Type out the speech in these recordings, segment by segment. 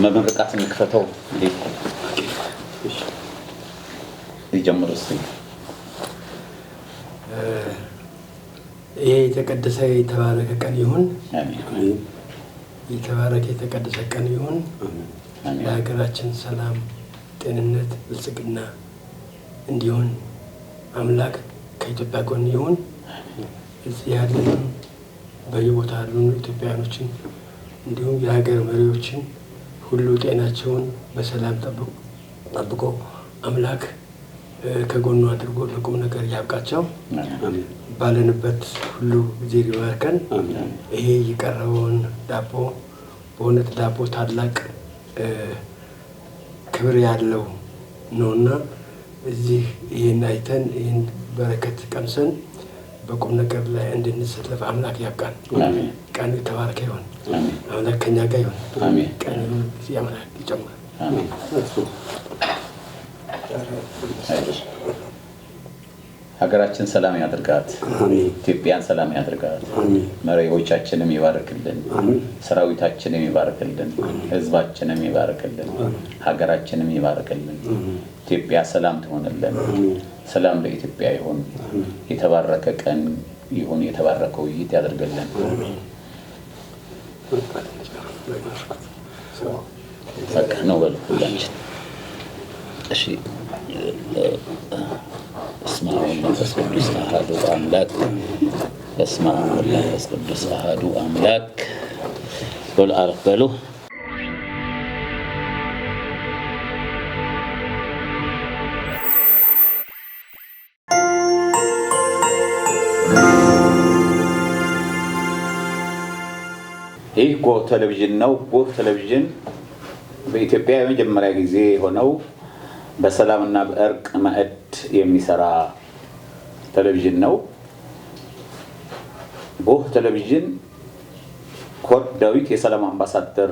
መመረቃት እንከፈተው እንዴት ይጀምሩስ? ይሄ የተቀደሰ የተባረከ ቀን ይሁን። አሜን። የተባረከ የተቀደሰ ቀን ይሁን። ለሀገራችን ሰላም፣ ጤንነት፣ ብልጽግና እንዲሆን አምላክ ከኢትዮጵያ ጎን ይሁን። እዚህ ያለን በየቦታ ያሉ ኢትዮጵያውያኖችን እንዲሁም የሀገር መሪዎችን ሁሉ ጤናቸውን በሰላም ጠብቆ አምላክ ከጎኑ አድርጎ ለቁም ነገር ያብቃቸው። ባለንበት ሁሉ ጊዜ ይባርከን። ይሄ የቀረበውን ዳቦ በእውነት ዳቦ ታላቅ ክብር ያለው ነውና እዚህ ይህን አይተን ይህን በረከት ቀምሰን በቁም ነገር ላይ እንድንሰለፍ አምላክ ያብቃን። ቀኑ የተባረከ ይሁን። አምላክ ከኛ ጋር ይሁን። ቀኑ ጊዜ አምላክ ይጨምራል። ሀገራችን ሰላም ያድርጋት። ኢትዮጵያን ሰላም ያድርጋት። መሪዎቻችንም ይባርክልን፣ ሰራዊታችንም ይባርክልን፣ ህዝባችንም ይባርክልን፣ ሀገራችንም ይባርክልን። ኢትዮጵያ ሰላም ትሆንልን። ሰላም ለኢትዮጵያ ይሁን። የተባረከ ቀን ይሁን። የተባረከ ውይይት ያደርግልን። በቃ ነው በሉ ሁላችን። እሺ በስመ አብ ወመንፈስ ቅዱስ አሐዱ አምላክ። በስመ አብ ወመንፈስ ቅዱስ አሐዱ አምላክ። በሉ አረፍ በሉ። ይህ ጎህ ቴሌቪዥን ነው። ጎህ ቴሌቪዥን በኢትዮጵያ የመጀመሪያ ጊዜ የሆነው በሰላምና በእርቅ ማዕድ የሚሰራ ቴሌቪዥን ነው። ጎህ ቴሌቪዥን ኮርት ዳዊት የሰላም አምባሳደር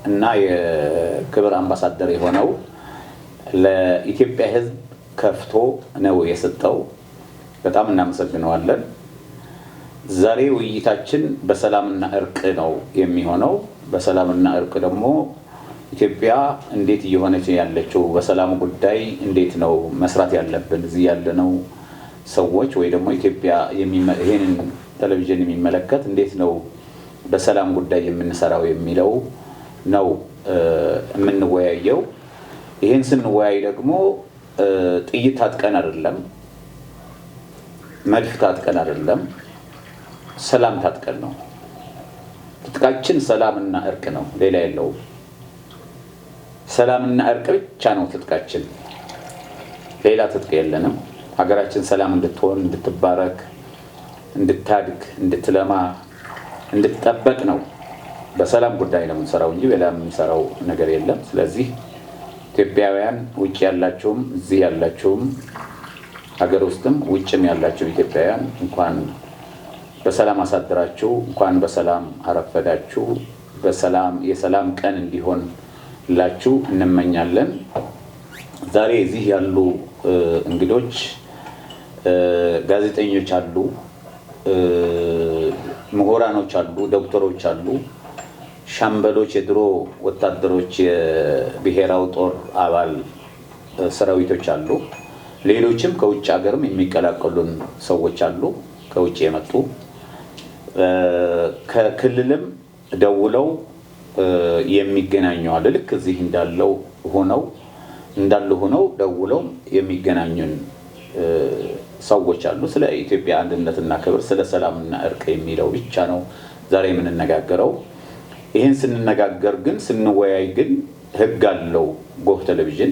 እና የክብር አምባሳደር የሆነው ለኢትዮጵያ ሕዝብ ከፍቶ ነው የሰጠው። በጣም እናመሰግነዋለን። ዛሬ ውይይታችን በሰላምና እርቅ ነው የሚሆነው። በሰላምና እርቅ ደግሞ ኢትዮጵያ እንዴት እየሆነች ያለችው፣ በሰላም ጉዳይ እንዴት ነው መስራት ያለብን፣ እዚህ ያለነው ሰዎች ወይ ደግሞ ኢትዮጵያ ይሄንን ቴሌቪዥን የሚመለከት እንዴት ነው በሰላም ጉዳይ የምንሰራው የሚለው ነው የምንወያየው። ይሄን ስንወያይ ደግሞ ጥይት ታጥቀን አይደለም፣ መድፍ ታጥቀን አይደለም፣ ሰላም ታጥቀን ነው። ትጥቃችን ሰላምና እርቅ ነው፣ ሌላ የለውም። ሰላምና እርቅ ብቻ ነው ትጥቃችን፣ ሌላ ትጥቅ የለንም። ሀገራችን ሰላም እንድትሆን፣ እንድትባረክ፣ እንድታድግ፣ እንድትለማ፣ እንድትጠበቅ ነው። በሰላም ጉዳይ ነው የምንሰራው እንጂ ሌላ የምንሰራው ነገር የለም። ስለዚህ ኢትዮጵያውያን ውጭ ያላችሁም እዚህ ያላችሁም ሀገር ውስጥም ውጭም ያላችሁ ኢትዮጵያውያን እንኳን በሰላም አሳድራችሁ፣ እንኳን በሰላም አረፈዳችሁ። በሰላም የሰላም ቀን እንዲሆን ላችሁ እንመኛለን። ዛሬ እዚህ ያሉ እንግዶች ጋዜጠኞች አሉ፣ ምሁራኖች አሉ፣ ዶክተሮች አሉ፣ ሻምበሎች፣ የድሮ ወታደሮች፣ የብሔራዊ ጦር አባል ሰራዊቶች አሉ። ሌሎችም ከውጭ ሀገርም የሚቀላቀሉን ሰዎች አሉ፣ ከውጭ የመጡ ከክልልም ደውለው የሚገናኙ አለ። ልክ እዚህ እንዳሉ ሆነው ደውለው የሚገናኙን ሰዎች አሉ። ስለ ኢትዮጵያ አንድነትና ክብር፣ ስለ ሰላምና እርቅ የሚለው ብቻ ነው ዛሬ የምንነጋገረው። ይህን ስንነጋገር ግን ስንወያይ ግን ህግ አለው። ጎህ ቴሌቪዥን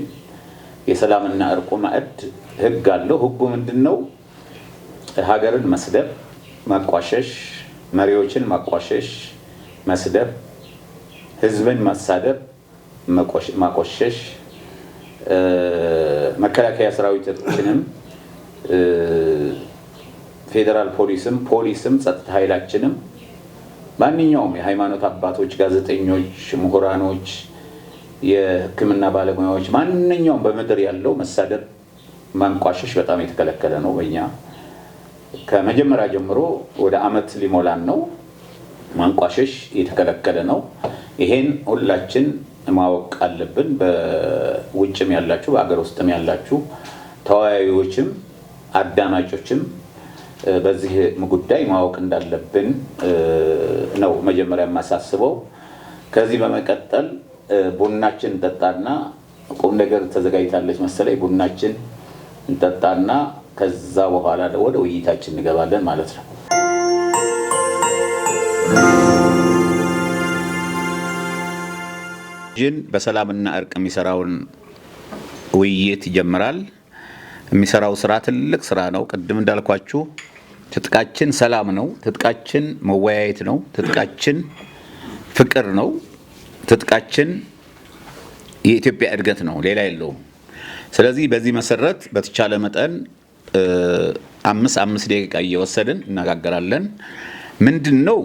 የሰላምና እርቁ ማዕድ ህግ አለው። ህጉ ምንድነው? ሀገርን መስደብ፣ ማቋሸሽ፣ መሪዎችን ማቋሸሽ፣ መስደብ፣ ህዝብን ማሳደብ፣ ማቆሸሽ፣ መከላከያ ሰራዊታችንም ፌደራል ፖሊስም ጸጥታ ኃይላችንም ማንኛውም የሃይማኖት አባቶች፣ ጋዜጠኞች፣ ምሁራኖች፣ የሕክምና ባለሙያዎች ማንኛውም በምድር ያለው መሳደብ፣ ማንቋሸሽ በጣም የተከለከለ ነው። በእኛ ከመጀመሪያ ጀምሮ ወደ አመት ሊሞላን ነው። ማንቋሸሽ የተከለከለ ነው። ይሄን ሁላችን ማወቅ አለብን። በውጭም ያላችሁ በአገር ውስጥም ያላችሁ ተወያዮችም አዳማጮችም በዚህ ጉዳይ ማወቅ እንዳለብን ነው መጀመሪያ ማሳስበው። ከዚህ በመቀጠል ቡናችን እንጠጣና ቁም ነገር ተዘጋጅታለች መሰለኝ። ቡናችን እንጠጣና ከዛ በኋላ ወደ ውይይታችን እንገባለን ማለት ነው። ጅን በሰላምና እርቅ የሚሰራውን ውይይት ይጀምራል። የሚሰራው ስራ ትልቅ ስራ ነው። ቅድም እንዳልኳችሁ ትጥቃችን ሰላም ነው። ትጥቃችን መወያየት ነው። ትጥቃችን ፍቅር ነው። ትጥቃችን የኢትዮጵያ እድገት ነው። ሌላ የለውም። ስለዚህ በዚህ መሰረት በተቻለ መጠን 5 ደቂቃ እየወሰድን እናጋገራለን። ምንድነው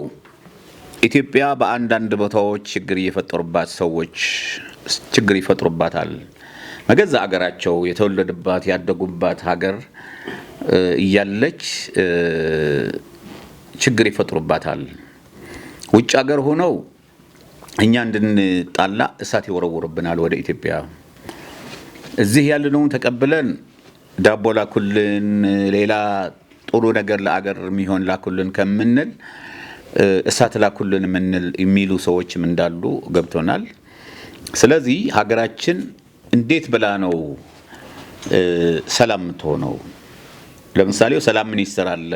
ኢትዮጵያ በአንዳንድ ቦታዎች ችግር እየፈጠሩባት ሰዎች ችግር ይፈጥሩባታል። መገዛ አገራቸው የተወለዱባት ያደጉባት ሀገር እያለች ችግር ይፈጥሩባታል። ውጭ ሀገር ሆነው እኛ እንድንጣላ እሳት ይወረውሩብናል ወደ ኢትዮጵያ። እዚህ ያለነውን ተቀብለን ዳቦ ላኩልን፣ ሌላ ጥሩ ነገር ለአገር የሚሆን ላኩልን ከምንል እሳት ላኩልን የሚሉ ሰዎችም እንዳሉ ገብቶናል። ስለዚህ ሀገራችን እንዴት ብላ ነው ሰላም የምትሆነው? ለምሳሌ ሰላም ሚኒስትር አለ፣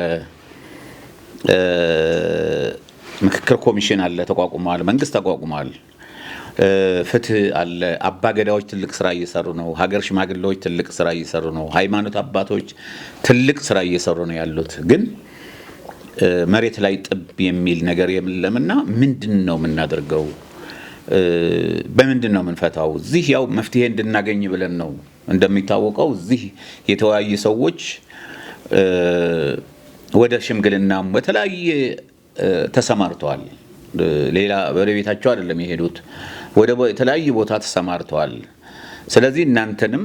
ምክክር ኮሚሽን አለ ተቋቁሟል፣ መንግስት ተቋቁሟል፣ ፍትህ አለ፣ አባገዳዎች ትልቅ ስራ እየሰሩ ነው፣ ሀገር ሽማግሌዎች ትልቅ ስራ እየሰሩ ነው፣ ሃይማኖት አባቶች ትልቅ ስራ እየሰሩ ነው ያሉት። ግን መሬት ላይ ጥብ የሚል ነገር የለምና ምንድነው የምናደርገው? በምንድነው የምንፈታው? እዚህ ያው መፍትሄ እንድናገኝ ብለን ነው። እንደሚታወቀው እዚህ የተወያዩ ሰዎች ወደ ሽምግልናም በተለያየ ተሰማርተዋል። ሌላ ወደ ቤታቸው አይደለም የሄዱት፣ ወደ የተለያየ ቦታ ተሰማርተዋል። ስለዚህ እናንተንም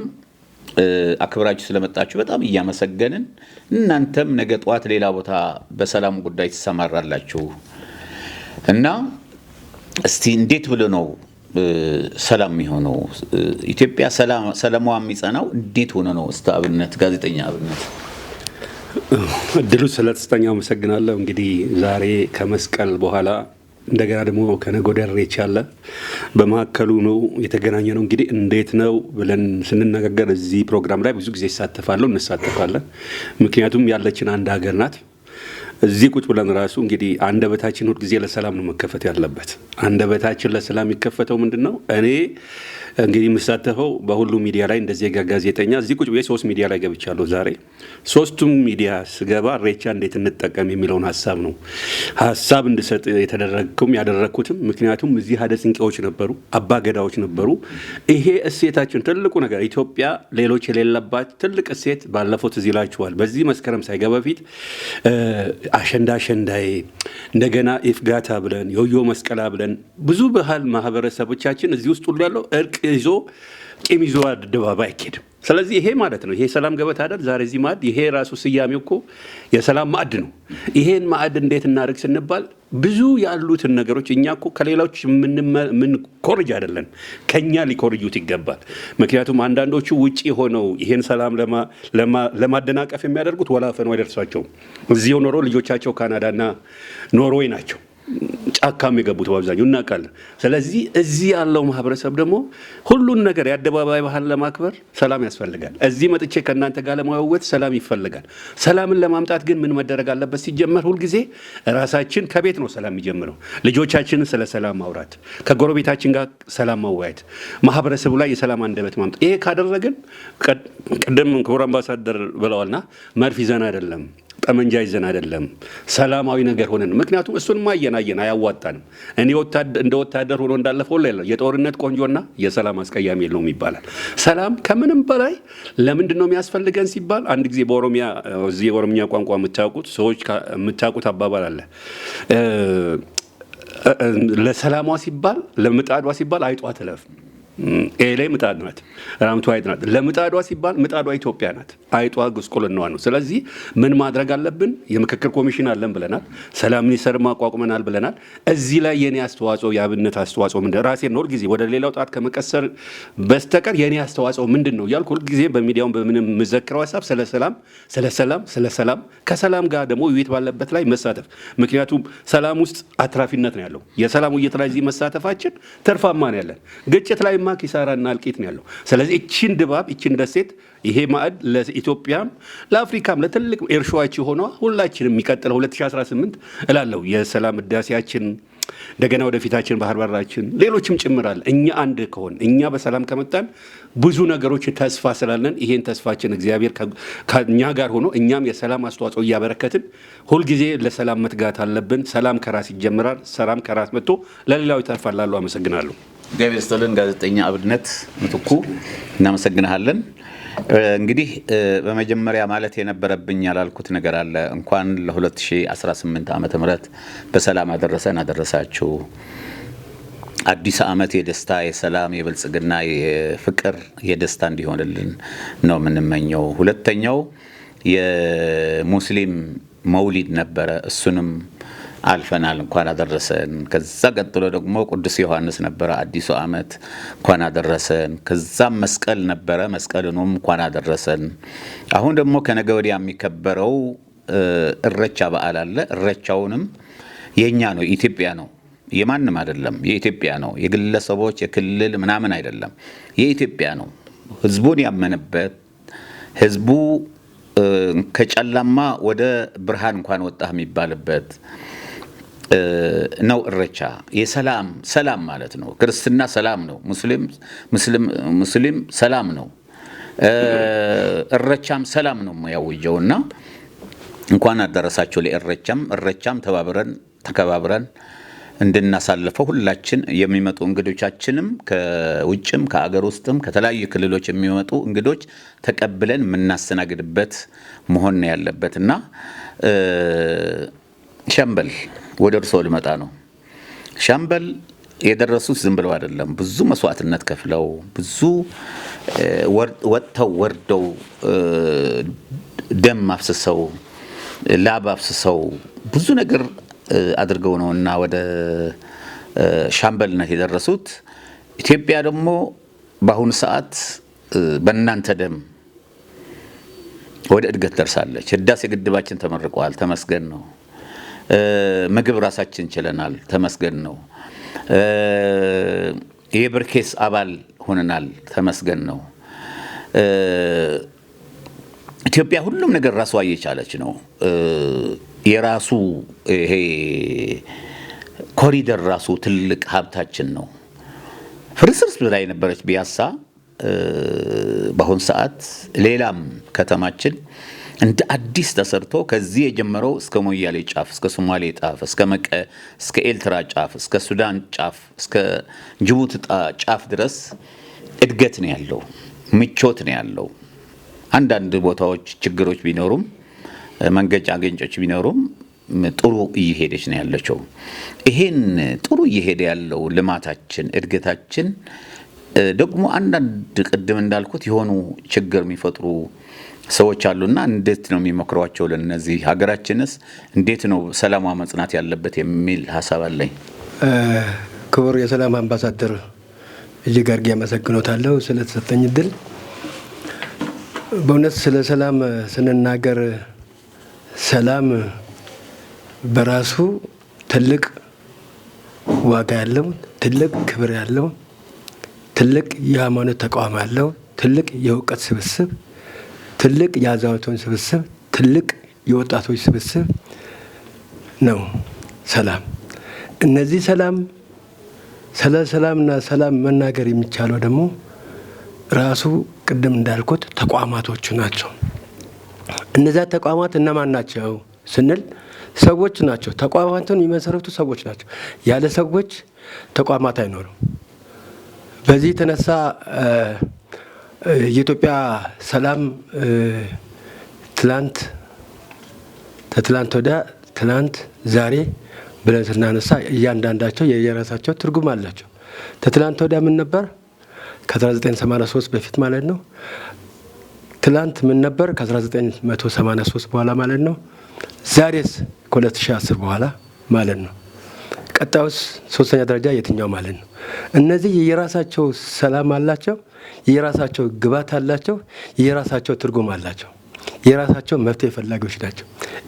አክብራችሁ ስለመጣችሁ በጣም እያመሰገንን፣ እናንተም ነገ ጧት ሌላ ቦታ በሰላም ጉዳይ ተሰማራላችሁ እና እስቲ እንዴት ብሎ ነው ሰላም የሚሆነው? ኢትዮጵያ ሰላሟ የሚጸናው እንዴት ሆነ ነው? እስቲ አብነት ጋዜጠኛ አብነት እድሉ ስለተሰጠኝ አመሰግናለሁ። እንግዲህ ዛሬ ከመስቀል በኋላ እንደገና ደግሞ ከነገ ወዲያ ኢሬቻ አለ። በመካከሉ ነው የተገናኘ ነው። እንግዲህ እንዴት ነው ብለን ስንነጋገር እዚህ ፕሮግራም ላይ ብዙ ጊዜ እንሳተፋለን። ምክንያቱም ያለችን አንድ ሀገር ናት። እዚህ ቁጭ ብለን ራሱ እንግዲህ አንደበታችን ሁሉ ጊዜ ለሰላም ነው መከፈት ያለበት። አንደበታችን ለሰላም የሚከፈተው ምንድነው? እኔ እንግዲህ የምሳተፈው በሁሉ ሚዲያ ላይ እንደዚህ ጋዜጠኛ እዚህ ቁጭ ብዬ 3 ሚዲያ ላይ ገብቻለሁ። ዛሬ 3ቱም ሚዲያ ስገባ ኢሬቻ እንዴት እንጠቀም የሚለውን ሀሳብ እንድሰጥ ያደረኩትም ምክንያቱም እዚህ ሀደ ጽንቄዎች ነበሩ፣ አባ ገዳዎች ነበሩ። ይሄ እሴታችን ትልቁ ነገር ኢትዮጵያ ሌሎች የሌለባት ትልቅ እሴት ባለፈው ትዝ ይላችኋል። በዚህ መስከረም ሳይገባ በፊት አሸንዳዬ እንደገና ኢፍጋታ ብለን ዮዮ መስቀላ ብለን ብዙ ባህል ማህበረሰቦቻችን እዚህ ውስጥ ሁሉ ያለው እርቅ ይዞ ቂም ይዞ አደባባይ አይኬድም። ስለዚህ ይሄ ማለት ነው ይሄ ሰላም ገበታ አይደል? ዛሬ እዚህ ማዕድ ይሄ ራሱ ስያሜው እኮ የሰላም ማዕድ ነው። ይሄን ማዕድ እንዴት እናድርግ ስንባል ብዙ ያሉትን ነገሮች እኛ እኮ ከሌሎች ምን ኮርጅ አይደለም፣ ከኛ ሊኮርጁት ይገባል። ምክንያቱም አንዳንዶቹ ውጪ ሆነው ይሄን ሰላም ለማደናቀፍ የሚያደርጉት ወላፈን አይደርሳቸውም። እዚሁ ኖሮ ልጆቻቸው ካናዳና ኖርዌይ ናቸው ጫካም የገቡት በአብዛኛው እናውቃለን። ስለዚህ እዚህ ያለው ማህበረሰብ ደግሞ ሁሉን ነገር የአደባባይ ባህል ለማክበር ሰላም ያስፈልጋል። እዚህ መጥቼ ከእናንተ ጋር ለመወያየት ሰላም ይፈልጋል። ሰላምን ለማምጣት ግን ምን መደረግ አለበት? ሲጀመር ሁልጊዜ ራሳችን ከቤት ነው ሰላም የሚጀምረው። ልጆቻችንን ስለ ሰላም ማውራት፣ ከጎረቤታችን ጋር ሰላም ማወያየት፣ ማህበረሰቡ ላይ የሰላም አንደበት ማምጣት። ይሄ ካደረግን ቅድም ክቡር አምባሳደር ብለዋልና መርፍ ይዘን አይደለም ጠመንጃ ይዘን አይደለም፣ ሰላማዊ ነገር ሆነን። ምክንያቱም እሱን ማየን አያዋጣንም። እኔ እንደ ወታደር ሆኖ እንዳለፈው ላይ የጦርነት ቆንጆና የሰላም አስቀያሚ የለውም ይባላል። ሰላም ከምንም በላይ ለምንድን ነው የሚያስፈልገን ሲባል አንድ ጊዜ በኦሮሚያ እዚህ የኦሮምኛ ቋንቋ የምታውቁት ሰዎች የምታውቁት አባባል አለ። ለሰላሟ ሲባል ለምጣዷ ሲባል አይጧ ትለፍ ኤሌ ምጣድ ናት፣ ራምቱ አይጥ ናት። ለምጣዷ ሲባል ምጣዷ ኢትዮጵያ ናት፣ አይጧ ጉስቁልናዋ ነው። ስለዚህ ምን ማድረግ አለብን? የምክክር ኮሚሽን አለን ብለናል፣ ሰላም ሚኒስቴር ማቋቁመናል ብለናል። እዚህ ላይ የኔ አስተዋጽኦ የአብነት አስተዋጽኦ ምንድን ራሴን ነው ሁልጊዜ ወደ ሌላው ጣት ከመቀሰር በስተቀር የኔ አስተዋጽኦ ምንድን ነው እያልኩ ሁልጊዜ በሚዲያውን በምንም የምዘክረው ሀሳብ ስለ ሰላም ከሰላም ጋር ደግሞ ውይይት ባለበት ላይ መሳተፍ። ምክንያቱም ሰላም ውስጥ አትራፊነት ነው ያለው። የሰላም ውይይት ላይ እዚህ መሳተፋችን ተርፋማ ነው ያለን። ግጭት ላይ ኪሳራና እልቂት ነው ያለው። ስለዚህ እቺን ድባብ እቺን ደሴት ይሄ ማዕድ ለኢትዮጵያም ለአፍሪካም ለትልቅ እርሾዎች ሆኖ ሁላችንም የሚቀጥለው 2018 እላለሁ የሰላም ህዳሴያችን እንደገና ወደፊታችን ባህር በራችን ሌሎችም ጭምራል። እኛ አንድ ከሆን እኛ በሰላም ከመጣን ብዙ ነገሮች ተስፋ ስላለን ይሄን ተስፋችን እግዚአብሔር ከኛ ጋር ሆኖ እኛም የሰላም አስተዋጽኦ እያበረከትን ሁልጊዜ ለሰላም መትጋት አለብን። ሰላም ከራስ ይጀምራል። ሰላም ከራስ መጥቶ ለሌላው ይተርፋል። አመሰግናለሁ። እግዚአብሔር ይስጥልን። ጋዜጠኛ አብነት ምትኩ እናመሰግናለን። እንግዲህ በመጀመሪያ ማለት የነበረብኝ ያላልኩት ነገር አለ። እንኳን ለ2018 ዓመተ ምህረት በሰላም አደረሳችሁ። አዲስ ዓመት የደስታ የሰላም የብልጽግና የፍቅር የደስታ እንዲሆንልን ነው የምንመኘው። ሁለተኛው የሙስሊም መውሊድ ነበረ፣ እሱንም አልፈናል፣ እንኳን አደረሰን። ከዛ ቀጥሎ ደግሞ ቅዱስ ዮሐንስ ነበረ፣ አዲሱ ዓመት እንኳን አደረሰን። ከዛም መስቀል ነበረ፣ መስቀልንም እንኳን አደረሰን። አሁን ደግሞ ከነገ ወዲያ የሚከበረው እረቻ በዓል አለ። እረቻውንም የኛ ነው፣ ኢትዮጵያ ነው፣ የማንም አይደለም፣ የኢትዮጵያ ነው። የግለሰቦች የክልል ምናምን አይደለም፣ የኢትዮጵያ ነው። ህዝቡን ያመነበት ህዝቡ ከጨለማ ወደ ብርሃን እንኳን ወጣህ የሚባልበት ነው። እረቻ ሰላም ማለት ነው። ክርስትና ሰላም ነው። ሙስሊም ሰላም ነው። እረቻም ሰላም ነው ያውጀውና እንኳን አደረሳችሁ ለእረቻም። እረቻም ተከባብረን እንድናሳልፈው ሁላችን የሚመጡ እንግዶቻችንም ከውጭም ከአገር ውስጥም ከተለያዩ ክልሎች የሚመጡ እንግዶች ተቀብለን የምናስተናግድበት መሆን ያለበትና ሻምበል ወደ እርሶ ልመጣ ነው። ሻምበል የደረሱት ዝም ብለው አይደለም። ብዙ መስዋዕትነት ከፍለው ብዙ ወጥተው ወርደው ደም አፍስሰው ላብ አፍስሰው ብዙ ነገር አድርገው ነውና ወደ ሻምበልነት የደረሱት። ኢትዮጵያ ደግሞ በአሁኑ ሰዓት በእናንተ ደም ወደ እድገት ደርሳለች። ህዳሴ ግድባችን ተመርቋል፣ ተመስገን ነው። ምግብ ራሳችን ችለናል፣ ተመስገን ነው። የብርኬስ አባል ሆነናል፣ ተመስገን ነው። ኢትዮጵያ ሁሉም ነገር ራሷ እየቻለች ነው። የራሱ ይሄ ኮሪደር ራሱ ትልቅ ሀብታችን ነው። ፍርስርስ ላይ የነበረች ቢያሳ በአሁኑ ሰዓት ሌላም ከተማችን እንደ አዲስ ተሰርቶ ከዚህ የጀመረው እስከ ሞያሌ ጫፍ እስከ ሶማሌ ጫፍ እስከ ኤርትራ ጫፍ እስከ ሱዳን ጫፍ እስከ ጅቡቲ ጫፍ ድረስ እድገት ነው ያለው፣ ምቾት ነው ያለው። አንዳንድ ቦታዎች ችግሮች ቢኖሩም መንገጫገጮች ቢኖሩም ጥሩ እየሄደች ነው ያለችው። ይሄን ጥሩ እየሄደ ያለው ልማታችን እድገታችን ደግሞ አንዳንድ ቅድም እንዳልኩት የሆኑ ችግር የሚፈጥሩ ሰዎች አሉና እንዴት ነው የሚመክሯቸው? ለነዚህ ሀገራችንስ እንዴት ነው ሰላሟ መጽናት ያለበት የሚል ሐሳብ አለኝ። ክቡር የሰላም አምባሳደር እጅግ አድርጌ አመሰግኖታለሁ ስለተሰጠኝ እድል። በእውነት ስለ ሰላም ስንናገር ሰላም በራሱ ትልቅ ዋጋ ያለው፣ ትልቅ ክብር ያለው፣ ትልቅ የሃይማኖት ተቋም ያለው፣ ትልቅ የእውቀት ስብስብ፣ ትልቅ የአዛውንቶች ስብስብ፣ ትልቅ የወጣቶች ስብስብ ነው ሰላም። እነዚህ ስለ ሰላምና ሰላም መናገር የሚቻለው ደግሞ ራሱ ቅድም እንዳልኩት ተቋማቶቹ ናቸው። እነዚያ ተቋማት እነማን ናቸው ስንል ሰዎች ናቸው። ተቋማትን የሚመሰረቱ ሰዎች ናቸው። ያለ ሰዎች ተቋማት አይኖሩም። በዚህ የተነሳ የኢትዮጵያ ሰላም ከትላንት ወዲያ፣ ትላንት፣ ዛሬ ብለን ስናነሳ እያንዳንዳቸው የየራሳቸው ትርጉም አላቸው። ከትላንት ወዲያ ምን ነበር? ከ1983 በፊት ማለት ነው። ትላንት ምን ነበር? ከ1983 በኋላ ማለት ነው። ዛሬስ ከ2010 በኋላ ማለት ነው። ቀጣዩስ ሶስተኛ ደረጃ የትኛው ማለት ነው? እነዚህ የራሳቸው ሰላም አላቸው፣ የራሳቸው ግባት አላቸው፣ የራሳቸው ትርጉም አላቸው፣ የራሳቸው መፍትሄ ፈላጊዎች ናቸው።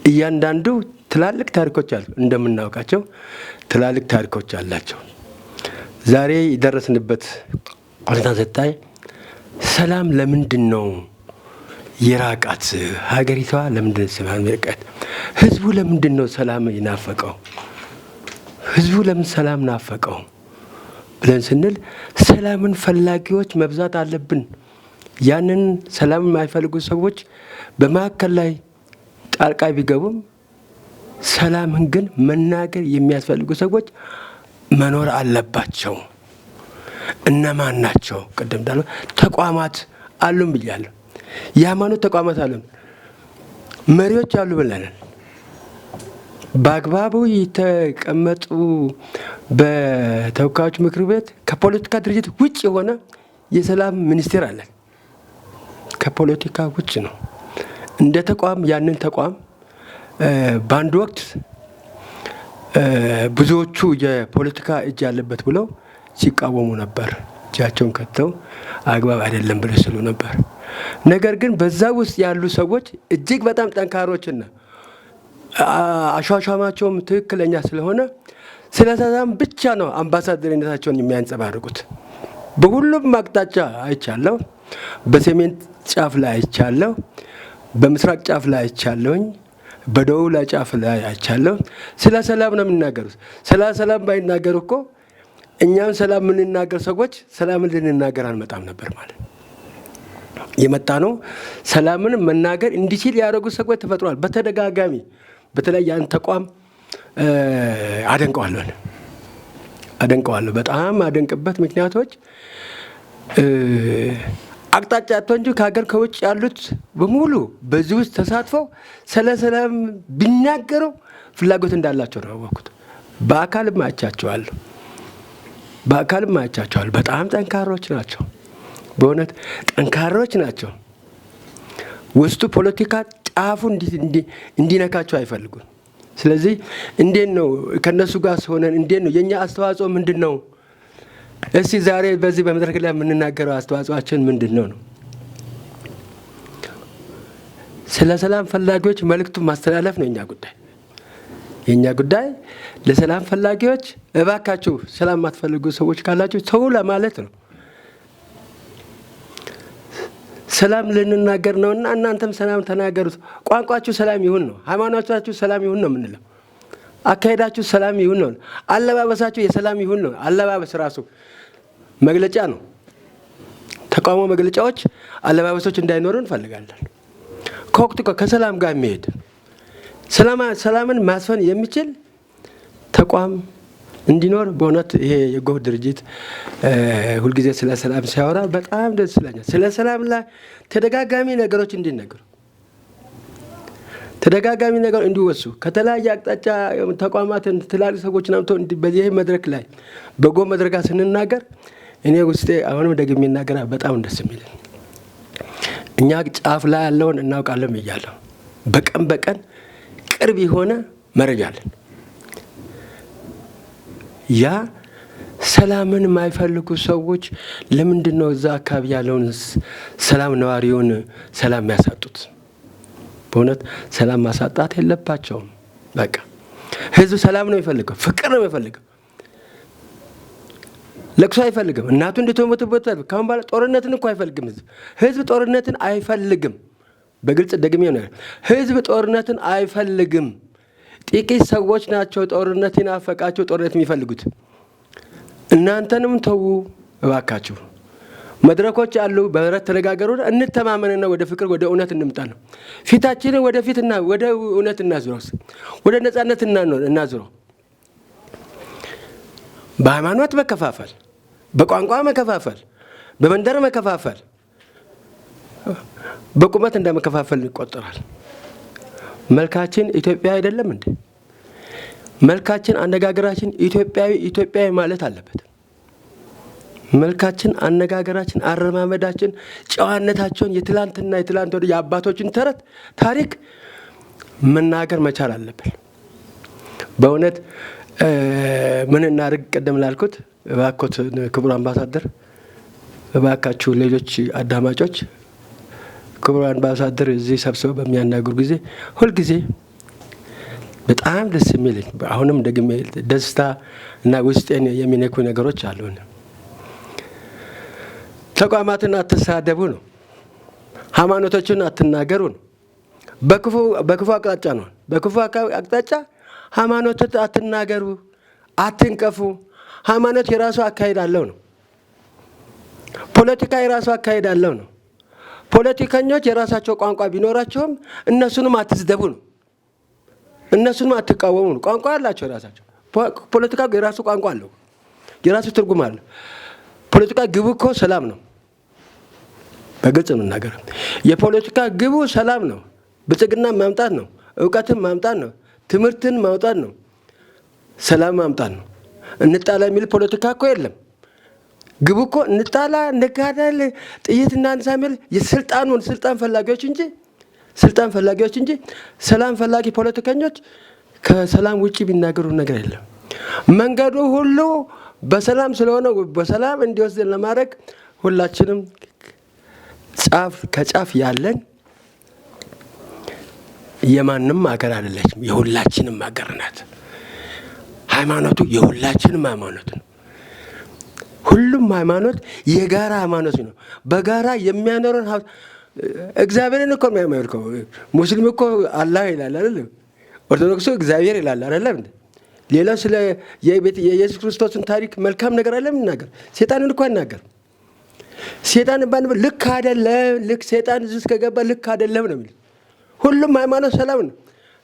እያንዳንዱ ትላልቅ ታሪኮች አሉ፣ እንደምናውቃቸው ትላልቅ ታሪኮች አላቸው። ዛሬ የደረስንበት ሁኔታ ስታይ ሰላም ለምንድን ነው የራቃት? ሀገሪቷ ለምንድን ነው ሰላም የራቃት? ህዝቡ ለምንድን ነው ሰላም ይናፈቀው? ህዝቡ ለምን ሰላም ናፈቀው ብለን ስንል ሰላምን ፈላጊዎች መብዛት አለብን። ያንን ሰላም የማይፈልጉ ሰዎች በመካከል ላይ ጣልቃ ቢገቡም ሰላምን ግን መናገር የሚያስፈልጉ ሰዎች መኖር አለባቸው። እነማን ናቸው? ቅድም እንዳልኩት ተቋማት አሉን ብያለሁ። የሃይማኖት ተቋማት አሉን፣ መሪዎች አሉ ብለናል። በአግባቡ የተቀመጡ በተወካዮች ምክር ቤት ከፖለቲካ ድርጅት ውጭ የሆነ የሰላም ሚኒስቴር አለን። ከፖለቲካ ውጭ ነው። እንደ ተቋም ያንን ተቋም በአንድ ወቅት ብዙዎቹ የፖለቲካ እጅ ያለበት ብለው ሲቃወሙ ነበር። እጃቸውን ከተው አግባብ አይደለም ብለው ሲሉ ነበር። ነገር ግን በዛ ውስጥ ያሉ ሰዎች እጅግ በጣም ጠንካሮችና አሿሿማቸውም ትክክለኛ ስለሆነ ስለ ሰላም ብቻ ነው አምባሳደርነታቸውን የሚያንጸባርቁት። በሁሉም አቅጣጫ አይቻለሁ። በሰሜን ጫፍ ላይ አይቻለሁ፣ በምስራቅ ጫፍ ላይ አይቻለሁኝ፣ በደቡብ ላይ ጫፍ ላይ አይቻለሁ። ስለ ሰላም ነው የሚናገሩት። ስለ ሰላም ባይናገሩ እኮ እኛም ሰላም የምንናገር ሰዎች ሰላምን ልንናገር አንመጣም ነበር ማለት የመጣ ነው። ሰላምን መናገር እንዲችል ያደረጉ ሰዎች ተፈጥሯል። በተደጋጋሚ በተለይ ያን ተቋም አደንቀዋለሁ። በጣም አደንቅበት ምክንያቶች አቅጣጫ አጥተው እንጂ ከሀገር ከውጭ ያሉት በሙሉ በዚህ ውስጥ ተሳትፈው ስለ ሰላም ቢናገሩ ፍላጎት እንዳላቸው ነው ያወቅሁት። በአካልም አይቻቸዋለሁ። በጣም ጠንካሮች ናቸው። በእውነት ጠንካሮች ናቸው። ውስጡ ፖለቲካ ጫፉ እንዲነካቸው አይፈልጉም። ስለዚህ እንዴት ነው ከነሱ ጋር ሆነን እንዴት ነው የኛ አስተዋጽኦ ምንድን ነው? እስቲ ዛሬ በዚህ በመድረክ ላይ የምንናገረው አስተዋጽኦአችን ምንድን ነው? ስለ ሰላም ፈላጊዎች መልእክቱን ማስተላለፍ ነው የኛ ጉዳይ። የኛ ጉዳይ ለሰላም ፈላጊዎች እባካችሁ ሰላም የማትፈልጉ ሰዎች ካላችሁ ተው ለማለት ነው። ሰላም ልንናገር ነውና እናንተም ሰላም ተናገሩት። ቋንቋችሁ ሰላም ይሁን ነው። ሃይማኖታችሁ ሰላም ይሁን ነው የምንለው። አካሄዳችሁ ሰላም ይሁን ነው። አለባበሳችሁ የሰላም ይሁን ነው። አለባበስ ራሱ መግለጫ ነው። ተቃውሞ መግለጫዎች አለባበሶች እንዳይኖሩ እንፈልጋለን። ከወቅቱ ከሰላም ጋር የሚሄድ ሰላምን ማስፈን የሚችል ተቋም እንዲኖር በእውነት ይሄ የጎህ ድርጅት ሁልጊዜ ስለ ሰላም ሲያወራ በጣም ደስ ይለኛል። ስለ ሰላም ላይ ተደጋጋሚ ነገሮች እንዲነገሩ፣ ተደጋጋሚ ነገር እንዲወሱ ከተለያየ አቅጣጫ ተቋማትን ትላልቅ ሰዎች ናምቶ በዚህ መድረክ ላይ በጎህ መድረክ ስንናገር እኔ ውስጤ አሁንም ደግሜ እናገራ በጣም ደስ የሚል እኛ ጫፍ ላይ ያለውን እናውቃለን እያለሁ በቀን ቅርብ የሆነ መረጃ አለን። ያ ሰላምን የማይፈልጉ ሰዎች ለምንድን ነው እዛ አካባቢ ያለውን ሰላም ነዋሪውን ሰላም ያሳጡት? በእውነት ሰላም ማሳጣት የለባቸውም። በቃ ህዝብ ሰላም ነው የሚፈልገው፣ ፍቅር ነው የሚፈልገው፣ ለቅሶ አይፈልግም። እናቱ እንድትሞትበት ካሁን በኋላ ጦርነትን እኮ አይፈልግም። ህዝብ ጦርነትን አይፈልግም። በግልጽ ደግሜ ነው፣ ህዝብ ጦርነትን አይፈልግም። ጥቂት ሰዎች ናቸው ጦርነት ይናፈቃቸው ጦርነት የሚፈልጉት። እናንተንም ተዉ እባካችሁ። መድረኮች አሉ፣ በህብረት ተነጋገሩ፣ እንተማመንና ወደ ፍቅር ወደ እውነት እንምጣ ነው። ፊታችንን ወደ ፊትና ወደ እውነት እናዝረው፣ ወደ ነጻነት እናዝረው። በሃይማኖት መከፋፈል፣ በቋንቋ መከፋፈል፣ በመንደር መከፋፈል በቁመት እንደመከፋፈል ይቆጠራል። መልካችን ኢትዮጵያ አይደለም እንዴ? መልካችን አነጋገራችን ኢትዮጵያዊ ማለት አለበት። መልካችን፣ አነጋገራችን፣ አረማመዳችን፣ ጨዋነታቸውን የትላንት ወደ የአባቶችን ተረት ታሪክ መናገር መቻል አለብን። በእውነት ምን እናድርግ? ቀደም ላልኩት እባክዎት ክቡር አምባሳደር፣ እባካችሁ ሌሎች አዳማጮች ክቡር አምባሳደር እዚህ ሰብስበው በሚያናግሩ ጊዜ ሁልጊዜ በጣም ደስ የሚለኝ አሁንም ደግሜ ደስታ እና ውስጤን የሚነኩ ነገሮች አሉን። ተቋማትን አትሳደቡ ነው። ሃይማኖቶችን አትናገሩ ነው። በክፉ አቅጣጫ ነው። በክፉ አቅጣጫ ሃይማኖትን አትናገሩ፣ አትንቀፉ። ሃይማኖት የራሱ አካሄድ አለው ነው። ፖለቲካ የራሱ አካሄድ አለው ነው። ፖለቲከኞች የራሳቸው ቋንቋ ቢኖራቸውም እነሱንም አትስደቡ ነው። እነሱንም አትቃወሙ ነው። ቋንቋ አላቸው የራሳቸው። ፖለቲካ የራሱ ቋንቋ አለው፣ የራሱ ትርጉም አለው። ፖለቲካ ግቡ እኮ ሰላም ነው። በግልጽ እንናገር፣ የፖለቲካ ግቡ ሰላም ነው፣ ብልጽግና ማምጣት ነው፣ እውቀትን ማምጣት ነው፣ ትምህርትን ማውጣት ነው፣ ሰላም ማምጣት ነው። እንጣላ የሚል ፖለቲካ እኮ የለም። ግቡ እኮ እንጣላ፣ እንጋደል፣ ጥይት እናንሳ የሚል ስልጣን ፈላጊዎች እንጂ ሰላም ፈላጊ ፖለቲከኞች ከሰላም ውጪ ቢናገሩ ነገር የለም። መንገዱ ሁሉ በሰላም ስለሆነ በሰላም እንዲወስደን ለማድረግ ሁላችንም ጫፍ ከጫፍ ያለን የማንም ሀገር አይደለችም፣ የሁላችንም ሀገር ናት። ሃይማኖቱ የሁላችንም ሃይማኖት ነው። ሁሉም ሃይማኖት የጋራ ሃይማኖት ነው። በጋራ የሚያኖረን እግዚአብሔርን እኮ የሚያመልከው ሙስሊም እኮ አላህ ይላል አይደለም? ኦርቶዶክሱ እግዚአብሔር ይላል አይደለም? ሌላው ስለ የኢየሱስ ክርስቶስን ታሪክ መልካም ነገር አይደለም ይናገር። ሴጣንን እኮ አይናገር። ሴጣን ባንበል ልክ አይደለም፣ ልክ ሴጣን እዚህ ከገባ ልክ አይደለም ነው የሚል። ሁሉም ሃይማኖት ሰላም ነው።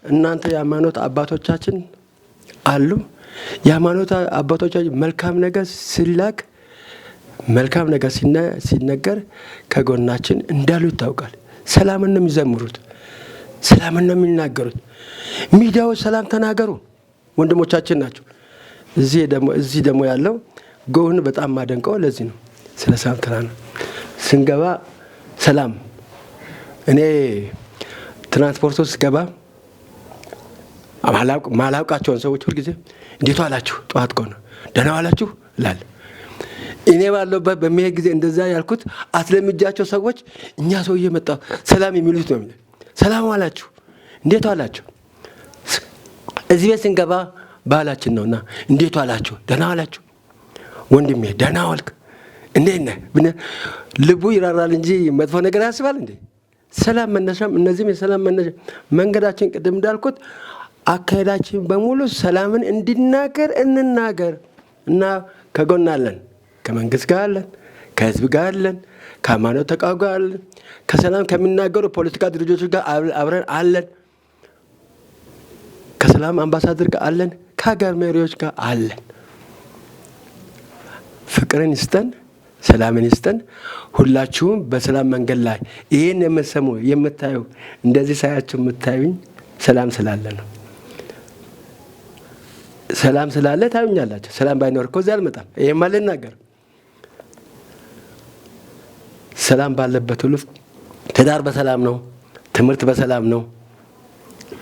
እናንተ የሃይማኖት አባቶቻችን አሉ። የሃይማኖት አባቶቻችን መልካም ነገር ሲላክ መልካም ነገር ሲነገር ከጎናችን እንዳሉ ይታወቃል። ሰላምን ነው የሚዘምሩት፣ ሰላምን ነው የሚናገሩት። ሚዲያዎች ሰላም ተናገሩ፣ ወንድሞቻችን ናቸው። እዚህ ደግሞ ያለው ጎን በጣም ማደንቀው ለዚህ ነው። ስለ ሰላም ተናነ ስንገባ ሰላም እኔ ትራንስፖርት ውስጥ ገባ ማላውቃቸውን ሰዎች ሁልጊዜ እንዴት ዋላችሁ፣ ጠዋት ከሆነ ደህና ዋላችሁ እላለሁ። እኔ ባለሁበት በሚሄድ ጊዜ እንደዛ ያልኩት አስለምጃቸው ሰዎች እኛ ሰውዬ መጣ ሰላም የሚሉት ነው። ሰላም ዋላችሁ፣ እንዴት ዋላችሁ። እዚህ ቤት ስንገባ ባህላችን ነውና እንዴት ዋላችሁ፣ ደህና ዋላችሁ፣ ወንድሜ ደህና ዋልክ፣ እንዴት ነህ። ልቡ ይራራል እንጂ መጥፎ ነገር ያስባል እንዴ? ሰላም መነሻም እነዚህም የሰላም መነሻ መንገዳችን ቅድም እንዳልኩት አካሄዳችን በሙሉ ሰላምን እንናገር እና ከጎን አለን። ከመንግስት ጋር አለን፣ ከህዝብ ጋር አለን፣ ከሃይማኖት ተቋም ጋር አለን፣ ከሰላም ከሚናገሩ ፖለቲካ ድርጅቶች ጋር አብረን አለን፣ ከሰላም አምባሳደር ጋር አለን፣ ከሀገር መሪዎች ጋር አለን። ፍቅርን ይስጠን፣ ሰላምን ይስጠን። ሁላችሁም በሰላም መንገድ ላይ ይህን የምትሰሙ የምታዩ እንደዚህ ሳያችሁ የምታዩኝ ሰላም ስላለ ነው። ሰላም ስላለ ታዩኛላችሁ። ሰላም ባይኖር እኮ እዚህ አልመጣም። ይሄማ ልናገር። ሰላም ባለበት ሁሉ ትዳር በሰላም ነው፣ ትምህርት በሰላም ነው፣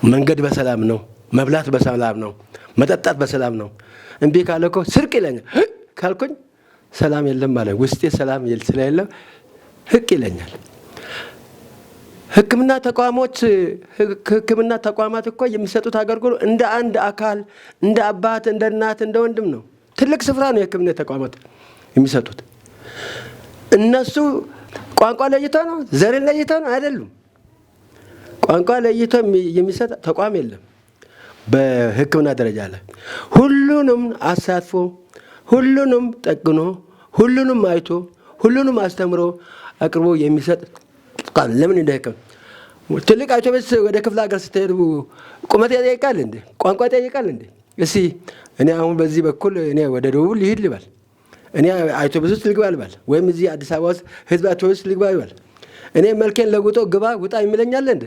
መንገድ በሰላም ነው፣ መብላት በሰላም ነው፣ መጠጣት በሰላም ነው። እምቢ ካለ እኮ ስርቅ ይለኛል። ካልኩኝ ሰላም የለም ማለት ውስጤ ሰላም ስለሌለ ህቅ ይለኛል። ሕክምና ተቋማት እኮ የሚሰጡት አገልግሎት እንደ አንድ አካል፣ እንደ አባት፣ እንደ እናት፣ እንደ ወንድም ነው። ትልቅ ስፍራ ነው የሕክምና ተቋማት የሚሰጡት። እነሱ ቋንቋ ለይተው ነው፣ ዘርን ለይተው ነው አይደሉም። ቋንቋ ለይተው የሚሰጥ ተቋም የለም በሕክምና ደረጃ ላይ። ሁሉንም አሳትፎ፣ ሁሉንም ጠግኖ፣ ሁሉንም አይቶ፣ ሁሉንም አስተምሮ አቅርቦ የሚሰጥ ለምን እንደከም ትልቅ አውቶቡስ ወደ ክፍለ ሀገር ስትሄዱ ቁመት ያጠይቃል እንዴ? ቋንቋ ያጠይቃል እንዴ? እስቲ እኔ አሁን በዚህ በኩል እኔ ወደ ደቡብ ልሂድ ልበል፣ እኔ አውቶቡስ ውስጥ ልግባ ልበል፣ ወይም እዚህ አዲስ አበባ ውስጥ ህዝብ አውቶቡስ ልግባ ይበል፣ እኔ መልኬን ለውጦ ግባ ውጣ የሚለኛል እንዴ?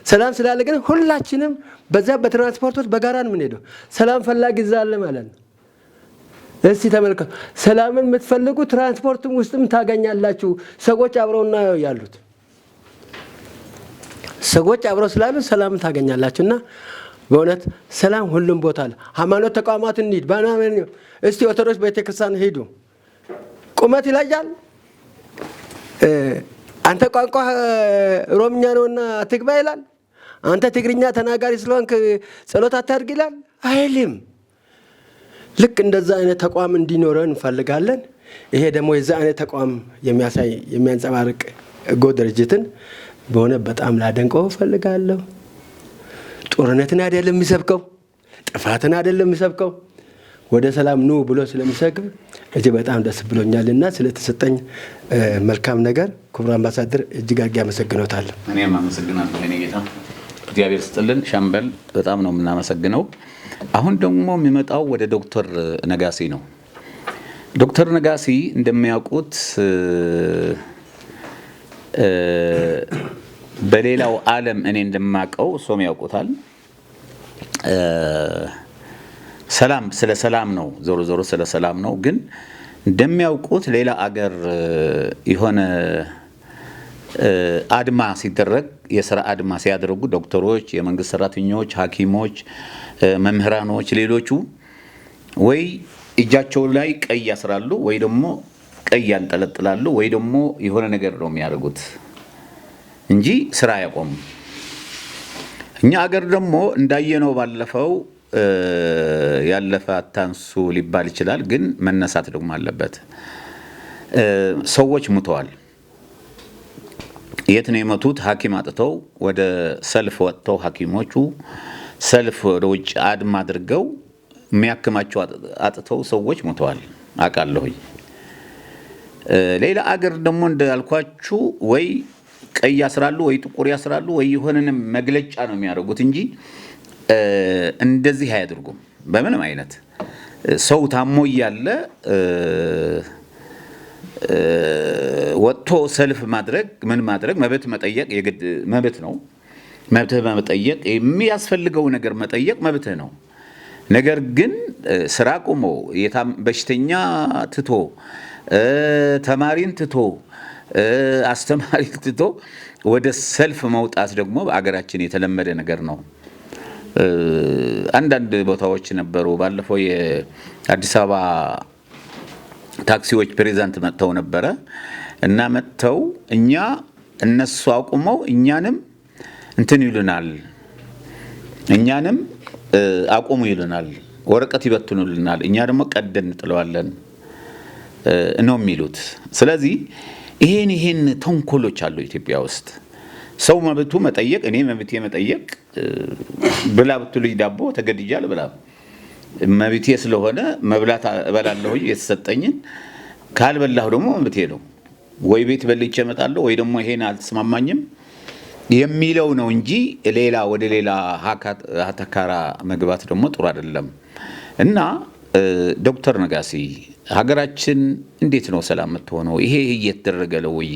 ሰላም ስላለ ግን ሁላችንም በዛ በትራንስፖርት ውስጥ በጋራ ነው የምንሄደው። ሰላም ፈላጊ እዛ አለ ማለት ነው። እስቲ ተመልከቱ። ሰላምን የምትፈልጉ ትራንስፖርትም ውስጥም ታገኛላችሁ። ሰዎች አብረውና ያሉት ሰዎች አብረው ስላሉ ሰላም ታገኛላችሁና በእውነት ሰላም ሁሉም ቦታ አለ። ሃይማኖት ተቋማት እንሂድ ባናምን እስቲ ኦርቶዶክስ ቤተክርስቲያን ሄዱ። ቁመት ይለያል። አንተ ቋንቋ ኦሮምኛ ነውና ትግባ ይላል። አንተ ትግርኛ ተናጋሪ ስለሆንክ ጸሎት አታድርግ ይላል አይልም። ልክ እንደዛ አይነት ተቋም እንዲኖረን እንፈልጋለን። ይሄ ደግሞ የዛ አይነት ተቋም የሚያሳይ የሚያንጸባርቅ ጎ ድርጅትን በሆነ በጣም ላደንቀው እፈልጋለሁ። ጦርነትን አይደለም የሚሰብከው፣ ጥፋትን አይደለም የሚሰብከው፣ ወደ ሰላም ኑ ብሎ ስለሚሰብክ እጅግ በጣም ደስ ብሎኛልና ስለተሰጠኝ መልካም ነገር ክቡር አምባሳደር እጅግ አድርጌ አመሰግኖታለሁ። እኔም አመሰግናለሁ። እኔ ጌታ እግዚአብሔር ይስጥልን። ሻምበል በጣም ነው የምናመሰግነው። አሁን ደግሞ የሚመጣው ወደ ዶክተር ነጋሲ ነው። ዶክተር ነጋሲ እንደሚያውቁት በሌላው ዓለም እኔ እንደማውቀው ሶም ያውቁታል። ሰላም ስለ ሰላም ነው፣ ዞሮ ዞሮ ስለ ሰላም ነው። ግን እንደሚያውቁት ሌላ አገር የሆነ አድማ ሲደረግ የሥራ አድማ ሲያደርጉ ዶክተሮች፣ የመንግስት ሰራተኞች፣ ሐኪሞች፣ መምህራኖች፣ ሌሎቹ ወይ እጃቸው ላይ ቀይ ያስራሉ ወይ ደግሞ ቀይ ያንጠለጥላሉ ወይ ደግሞ የሆነ ነገር ነው የሚያደርጉት እንጂ ስራ ያቆሙ። እኛ አገር ደግሞ እንዳየነው ባለፈው ያለፈ አታንሱ ሊባል ይችላል፣ ግን መነሳት ደግሞ አለበት። ሰዎች ሙተዋል። የት ነው የሞቱት? ሐኪም አጥተው ወደ ሰልፍ ወጥተው ሐኪሞቹ ሰልፍ ወደ ውጭ አድማ አድርገው የሚያክማቸው አጥተው ሰዎች ሙተዋል አውቃለሁኝ። ሌላ አገር ደግሞ እንዳልኳችሁ ወይ ቀይ ያስራሉ ወይ ጥቁር ያስራሉ ወይ የሆነንም መግለጫ ነው የሚያደርጉት እንጂ እንደዚህ አያደርጉም። በምንም አይነት ሰው ታሞ እያለ ወጥቶ ሰልፍ ማድረግ ምን ማድረግ መብት መጠየቅ የግድ መብት ነው። መብትህ መጠየቅ የሚያስፈልገው ነገር መጠየቅ መብትህ ነው። ነገር ግን ስራ ቆሞ በሽተኛ ትቶ ተማሪን ትቶ አስተማሪን ትቶ ወደ ሰልፍ መውጣት ደግሞ በአገራችን የተለመደ ነገር ነው። አንዳንድ ቦታዎች ነበሩ። ባለፈው የአዲስ አበባ ታክሲዎች ፕሬዝዳንት መጥተው ነበረ እና መጥተው እነሱ አቁመው እኛንም እንትን ይሉናል፣ እኛንም አቁሙ ይሉናል፣ ወረቀት ይበትኑልናል፣ እኛ ደግሞ ቀደን እንጥለዋለን ነው የሚሉት። ስለዚህ ይሄን ተንኮሎች አሉ ኢትዮጵያ ውስጥ። ሰው መብቱ መጠየቅ፣ እኔ መብቴ መጠየቅ፣ ብላ ብትሉኝ ዳቦ ተገድጃል ብላ መብቴ ስለሆነ መብላት እበላለሁ የተሰጠኝን። ካልበላሁ ደግሞ መብቴ ነው። ወይ ቤት በልቼ እመጣለሁ ወይ ደግሞ ይሄን አልተስማማኝም የሚለው ነው እንጂ ወደ ሌላ ሀተካራ መግባት ደግሞ ጥሩ አይደለም። እና ዶክተር ነጋሲ ሀገራችን እንዴት ነው ሰላም የምትሆነው? ይሄ እየተደረገ ነው ወይ?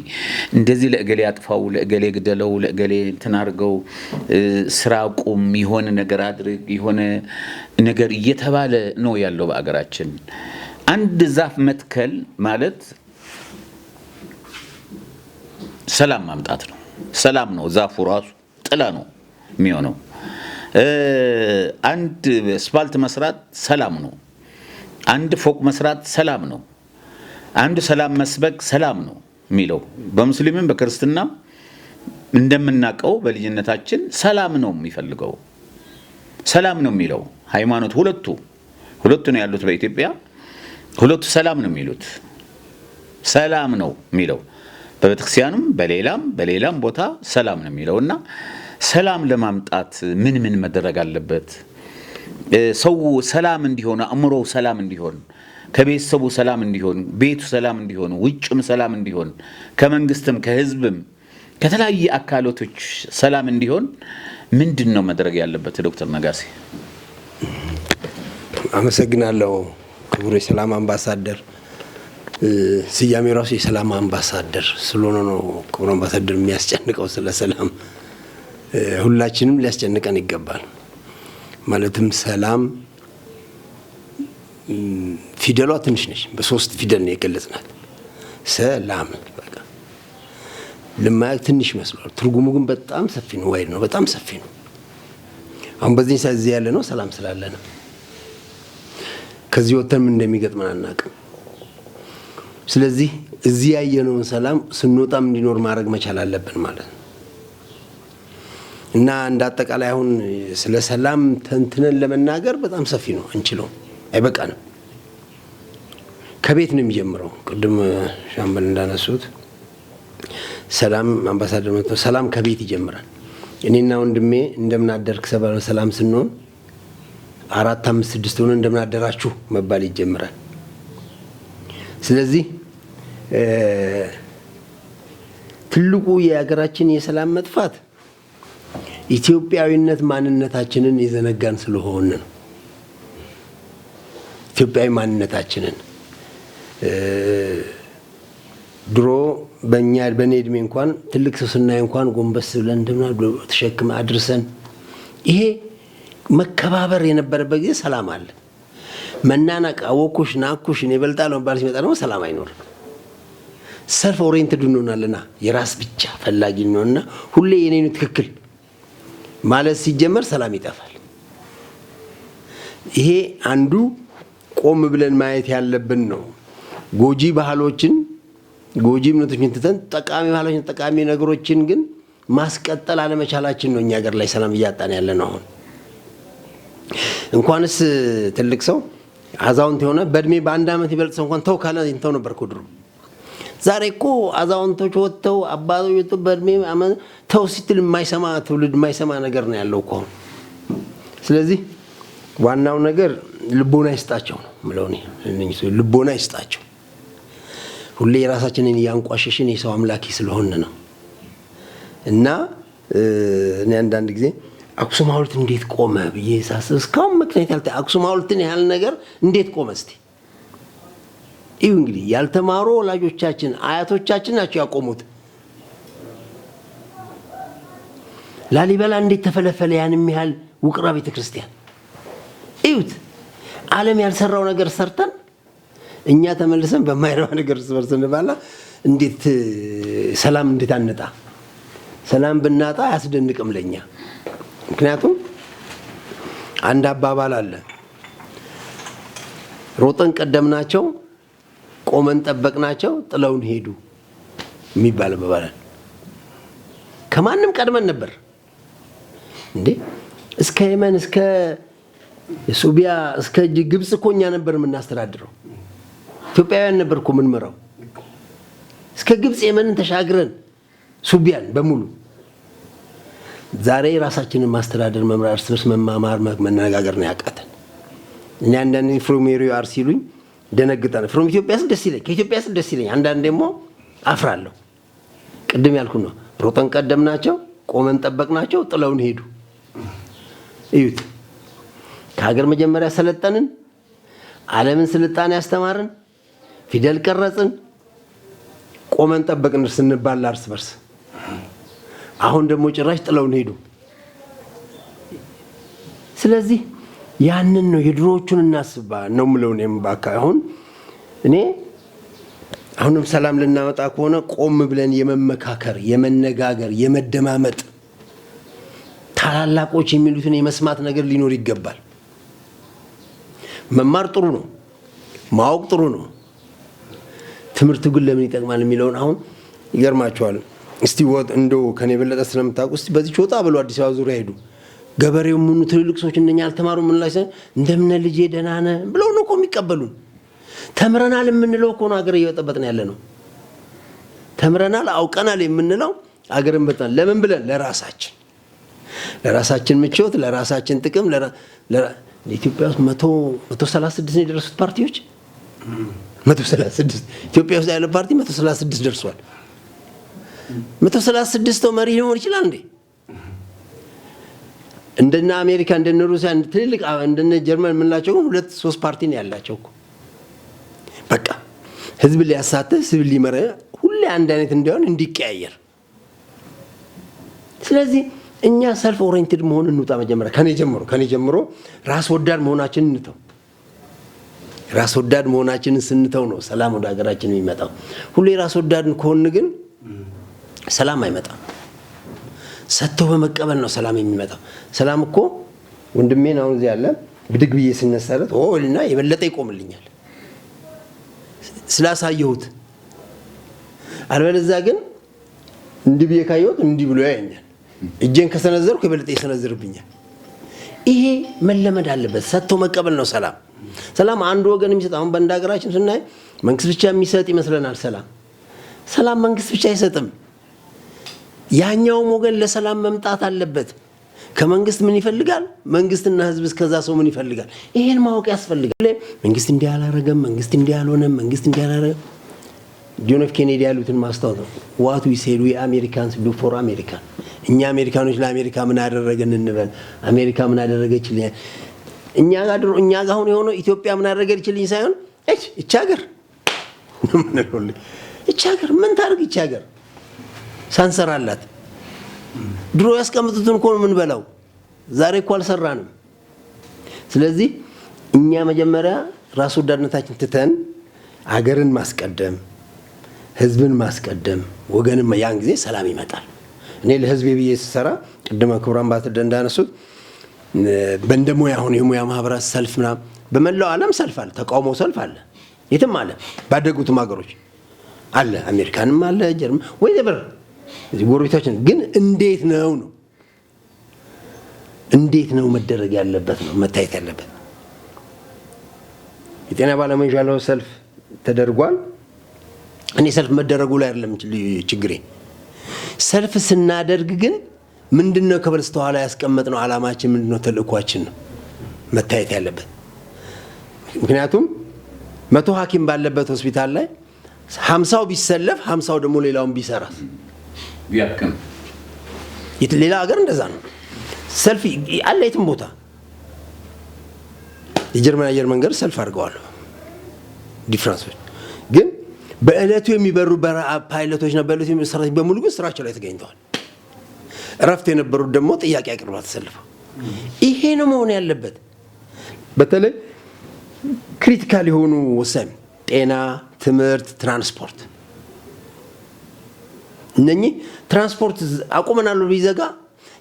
እንደዚህ ለእገሌ አጥፋው፣ ለእገሌ ግደለው፣ ለእገሌ እንትን አድርገው፣ ስራ ቁም፣ የሆነ ነገር አድርግ፣ የሆነ ነገር እየተባለ ነው ያለው በአገራችን። አንድ ዛፍ መትከል ማለት ሰላም ማምጣት ነው። ሰላም ነው። ዛፉ ራሱ ጥላ ነው የሚሆነው። አንድ አስፋልት መስራት ሰላም ነው። አንድ ፎቅ መስራት ሰላም ነው። አንድ ሰላም መስበክ ሰላም ነው የሚለው በሙስሊምም በክርስትናም እንደምናውቀው በልጅነታችን ሰላም ነው የሚፈልገው፣ ሰላም ነው የሚለው ሃይማኖት። ሁለቱ ነው ያሉት በኢትዮጵያ። ሁለቱ ሰላም ነው የሚሉት፣ ሰላም ነው የሚለው በቤተክርስቲያንም በሌላም ቦታ ሰላም ነው የሚለውና ሰላም ለማምጣት ምን መደረግ አለበት? ሰው ሰላም እንዲሆን፣ አእምሮው ሰላም እንዲሆን፣ ከቤተሰቡ ሰላም እንዲሆን፣ ቤቱ ሰላም እንዲሆን፣ ውጭም ሰላም እንዲሆን፣ ከመንግስትም ከህዝብም ከተለያየ አካላቶች ሰላም እንዲሆን ምንድነው መደረግ ያለበት? ዶክተር ነጋሲ አመሰግናለሁ። ክቡር የሰላም አምባሳደር ስያሜ ራሱ የሰላም አምባሳደር ስለሆነ ነው ክቡር አምባሳደር የሚያስጨንቀው። ስለ ሰላም ሁላችንም ሊያስጨንቀን ይገባል። ማለትም ሰላም ፊደሏ ትንሽ ነች። በ3 ፊደል ነው የገለጽናት። ሰላም በቃ ለማያቅ ትንሽ ይመስላል። ትርጉሙ ግን በጣም ሰፊ ነው። ዋይድ ነው፣ በጣም ሰፊ ነው። አሁን በዚህ ሰዓት እዚህ ያለ ነው ሰላም ስላለ ነው። ከዚህ ወተን ምን እንደሚገጥመን አናውቅም። ስለዚህ እዚህ ያየነውን ሰላም ስንወጣም እንዲኖር ማድረግ መቻል አለብን ማለት ነው። እና እንደ አጠቃላይ አሁን ስለ ሰላም ተንትነን ለመናገር በጣም ሰፊ ነው፣ አንችለውም፣ አይበቃንም። ከቤት ነው የሚጀምረው። ቅድም ሻምበል እንዳነሱት ሰላም አምባሳደር መጥቶ ሰላም ከቤት ይጀምራል። እኔና ወንድሜ እንደምናደርክ ሰላም ስንሆን 4 5 6 ሆነ እንደምናደራችሁ መባል ይጀምራል። ስለዚህ ትልቁ የሀገራችን የሰላም መጥፋት ኢትዮጵያዊነት ማንነታችንን የዘነጋን ስለሆነ ነው። ኢትዮጵያዊ ማንነታችንን ድሮ በእኔ እድሜ እንኳን ትልቅ ሰው ስናይ እንኳን ጎንበስ ብለን እንደምና ተሸክመ አድርሰን ይሄ መከባበር የነበረበት ጊዜ ሰላም አለ። መናናቅ አወኩሽ ናኩሽ እኔ እበልጣለሁ መባል ሲመጣ ደግሞ ሰላም አይኖርም። ሰልፍ ኦሪየንትድ እንሆናለና የራስ ብቻ ፈላጊ ነውና ሁሌ የኔ ነው ትክክል ማለት ሲጀመር ሰላም ይጠፋል። ይሄ አንዱ ቆም ብለን ማየት ያለብን ነው። ጎጂ ባህሎችን ጎጂ እምነቶችን ትተን ጠቃሚ ባህሎችን ጠቃሚ ነገሮችን ግን ማስቀጠል አለመቻላችን ነው እኛ ሀገር ላይ ሰላም እያጣን ያለ ነው። አሁን እንኳንስ ትልቅ ሰው አዛውንት የሆነ በእድሜ በአንድ ዓመት ይበልጥ ሰው እንኳን ተው ካለ እንተው ነበር እኮ ድሮ። ዛሬ እኮ አዛውንቶች ወጥተው አባቶች ወጥተው በእድሜ ተው ሲትል የማይሰማ ትውልድ የማይሰማ ነገር ነው ያለው እኮ። ስለዚህ ዋናው ነገር ልቦና ይስጣቸው ነው የምለው እኔ። ልቦና ይስጣቸው። ሁሌ የራሳችንን ያንቋሸሽን የሰው አምላኪ ስለሆነ ነው። እና እኔ አንዳንድ ጊዜ አክሱም ሐውልት እንዴት ቆመ ብዬ ሳስብ እስካሁን ምክንያት ያልተ አክሱም ሐውልትን ያህል ነገር እንዴት ቆመ እስቲ? ይሁ እንግዲህ ያልተማሩ ወላጆቻችን አያቶቻችን ናቸው ያቆሙት። ላሊበላ እንዴት ተፈለፈለ ያንም ያህል ውቅራ ቤተክርስቲያን። ይሁት ዓለም ያልሰራው ነገር ሰርተን እኛ ተመልሰን በማይረባ ነገር ስበርሰን ባላ እንዴት ሰላም እንዴት አንጣ? ሰላም ብናጣ ያስደንቅም ለኛ። ምክንያቱም አንድ አባባል አለ፣ ሮጠን ቀደምናቸው ቆመን ጠበቅናቸው ጥለውን ሄዱ የሚባል አባባል። ከማንም ቀድመን ነበር እንዴ? እስከ የመን እስከ ሱቢያ እስከ ግብጽ እኮ እኛ ነበር የምናስተዳድረው። ኢትዮጵያውያን ነበር እኮ የምንመራው። እስከ ግብጽ የመንን ተሻግረን ሱቢያን በሙሉ። ዛሬ ራሳችንን ማስተዳደር መምራት፣ እርስ በርስ መማማር መነጋገር ነው ያቃተን። እኛ አንዳንዴ ፍሮም ዌር ዩ አር ሲሉኝ ደነግጣለሁ። ፍሮም ኢትዮጵያ ደስ ይለኝ፣ ከኢትዮጵያ ደስ ይለኝ። አንዳንዴ ደግሞ አፍራለሁ። ቅድም ያልኩት ነው። ሮጠን ቀደምናቸው ቆመን ጠበቅናቸው ጥለውን ሄዱ። እዩት። ከሀገር መጀመሪያ ሰለጠንን፣ ዓለምን ስልጣኔ ያስተማርን፣ ፊደል ቀረጽን፣ ቆመን ጠበቅን ስንባል እርስ በርስ። አሁን ደግሞ ጭራሽ ጥለውን ሄዱ። ስለዚህ ያንን ነው የድሮዎቹን እናስባ ነው የምለው እኔም ባካ። እኔ አሁንም ሰላም ልናመጣ ከሆነ ቆም ብለን የመመካከር፣ የመነጋገር፣ የመደማመጥ ታላላቆች የሚሉትን የመስማት ነገር ሊኖር ይገባል። መማር ጥሩ ነው፣ ማወቅ ጥሩ ነው። ትምህርቱ ግን ለምን ይጠቅማል የሚለውን አሁን ይገርማቸዋል። እስቲ እንደው ከኔ በለጠ ስለምታውቁ እስቲ በዚህ ወጣ ብሎ አዲስ አበባ ዙሪያ ሄዱ። ገበሬው ምኑ ትልልቅ ሰዎች እንደኛ አልተማሩ ምን ላይ እንደምን ልጄ ደህና ነህ ብለው ነው እኮ የሚቀበሉን። ተምረናል የምንለው እኮ ነው አገር እየበጠበጥን ያለ ነው። ተምረናል አውቀናል የምንለው አገርን በጠን ለምን ብለን ለራሳችን ምቾት፣ ለራሳችን ጥቅም። ኢትዮጵያ ውስጥ 136 ነው የደረሱት ፓርቲዎች። 136 ኢትዮጵያ ውስጥ ያለ ፓርቲ 136 ደርሷል። 136 መሪ ሊሆን ይችላል እንዴ? እንደነ አሜሪካ እንደነ ሩሲያ ትልልቅ እንደነ ጀርመን ምንላቸው 2-3 ፓርቲ ነው ያላቸው እኮ። በቃ ህዝብ ሊያሳትፍ ህዝብ ሊመራ ሁሌ አንድ አይነት እንዲሆን እንዲቀያየር። ስለዚህ እኛ ሰልፍ ኦሪየንትድ መሆን እንውጣ። መጀመሪያ ከኔ ጀምሮ ራስ ወዳድ መሆናችንን እንተው። ራስ ወዳድ መሆናችንን ስንተው ነው ሰላም ወደ ሀገራችን የሚመጣው። ሁሌ ራስ ወዳድን ከሆነ ግን ሰላም አይመጣም። ሰጥቶ በመቀበል ነው ሰላም የሚመጣው። ሰላም እኮ ወንድሜን አሁን እዚህ ያለ ብድግ ብዬ ስነሳለት እና የበለጠ ይቆምልኛል ስላሳየሁት። አልበለዚያ ግን እንዲህ ብዬ ካየሁት እንዲህ ብሎ ያየኛል። እጄን ከሰነዘርኩ የበለጠ ይሰነዝርብኛል። ይሄ መለመድ አለበት። ሰጥቶ መቀበል ነው ሰላም። ሰላም አንድ ወገን የሚሰጥ አሁን በእንደ ሀገራችን ስናይ መንግስት ብቻ የሚሰጥ ይመስለናል። ሰላም መንግስት ብቻ አይሰጥም። ያኛውም ወገን ለሰላም መምጣት አለበት። ከመንግስት ምን ይፈልጋል? መንግስትና ህዝብ እስከዛ ሰው ምን ይፈልጋል? ይሄን ማወቅ ያስፈልጋል። መንግስት እንዲህ አላረገም፣ መንግስት እንዲህ አልሆነም፣ መንግስት እንዲህ አላረገም። ጆን ኤፍ ኬኔዲ ያሉትን ማስታወስ ነው። ዋት ዊ ሴድ ዊ አሜሪካንስ ዱ ፎር አሜሪካ። እኛ አሜሪካኖች ለአሜሪካ ምን አደረገን እንበል። አሜሪካ ምን አደረገችልኝ? እኛ ጋር አሁን የሆነው ኢትዮጵያ ምን አደረገችልኝ ሳይሆን እቺ ሀገር ምን ታርግ? እቺ ሀገር ሳንሰራላት ድሮ ያስቀምጡትን እኮ ምን በላው ዛሬ እኮ አልሰራንም። ስለዚህ እኛ መጀመሪያ ራስ ወዳድነታችን ትተን ሀገርን ማስቀደም፣ ህዝብን ማስቀደም፣ ወገንን ያን ጊዜ ሰላም ይመጣል። እኔ ለህዝቤ ብዬ ስሰራ ቅድመ ክቡራን ባትደ እንዳነሱት በእንደሞ ያሁን የሙያ ማህበራት ሰልፍ ምናምን በመላው ዓለም ሰልፍ አለ፣ ተቃውሞ ሰልፍ አለ፣ የትም አለ፣ ባደጉትም ሀገሮች አለ፣ አሜሪካንም አለ፣ ጀርመን ወይ ደብረ እዚህ ጎረቤታችን። ግን እንዴት ነው መደረግ ያለበት ነው መታየት ያለበት። የጤና ባለሙያዎች ያለው ሰልፍ ተደርጓል። እኔ ሰልፍ መደረጉ ላይ አይደለም ችግሬ። ሰልፍ ስናደርግ ግን ምንድነው ከበስተኋላ ያስቀመጥነው ዓላማችን ምንድነው? ተልእኳችን ነው መታየት ያለበት። ምክንያቱም 100 ሐኪም ባለበት ሆስፒታል ላይ 50 ቢሰለፍ 50 ደግሞ ሌላውን ቢሰራስ ያከም ሌላ ሀገር እንደዛ ነው። ሰልፍ አለ የትም ቦታ። የጀርመን አየር መንገድ ሰልፍ አድርገዋል ዲፍራንሶች። ግን በእለቱ የሚበሩ ፓይለቶች እና በእለቱ የሚሰሩ በሙሉ ግን ስራቸው ላይ ተገኝተዋል። እረፍት የነበሩት ደግሞ ጥያቄ አቅርበው ተሰልፈው። ይሄ ነው መሆን ያለበት። በተለይ ክሪቲካል የሆኑ ወሳኝ ጤና፣ ትምህርት፣ ትራንስፖርት እነኚህ ትራንስፖርት አቁመናል ቢዘጋ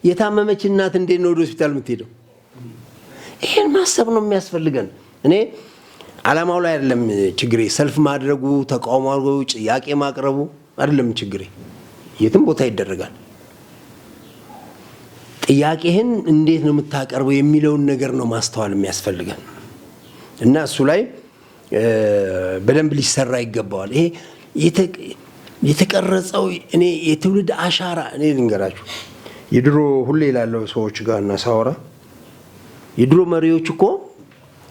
የታመመች እናት እንዴት ነው ወደ ሆስፒታል የምትሄደው? ይሄን ማሰብ ነው የሚያስፈልገን። እኔ ዓላማው ላይ አይደለም ችግሬ፣ ሰልፍ ማድረጉ፣ ተቃውሞ ማድረጉ፣ ጥያቄ ማቅረቡ አይደለም ችግሬ። የትም ቦታ ይደረጋል። ጥያቄህን እንዴት ነው የምታቀርበው የሚለውን ነገር ነው ማስተዋል የሚያስፈልገን እና እሱ ላይ በደንብ ሊሰራ ይገባዋል። ይሄ የተቀረጸው እኔ የትውልድ አሻራ እኔ ልንገራችሁ። የድሮ ሁሌ ላለው ሰዎች ጋር እና ሳወራ የድሮ መሪዎች እኮ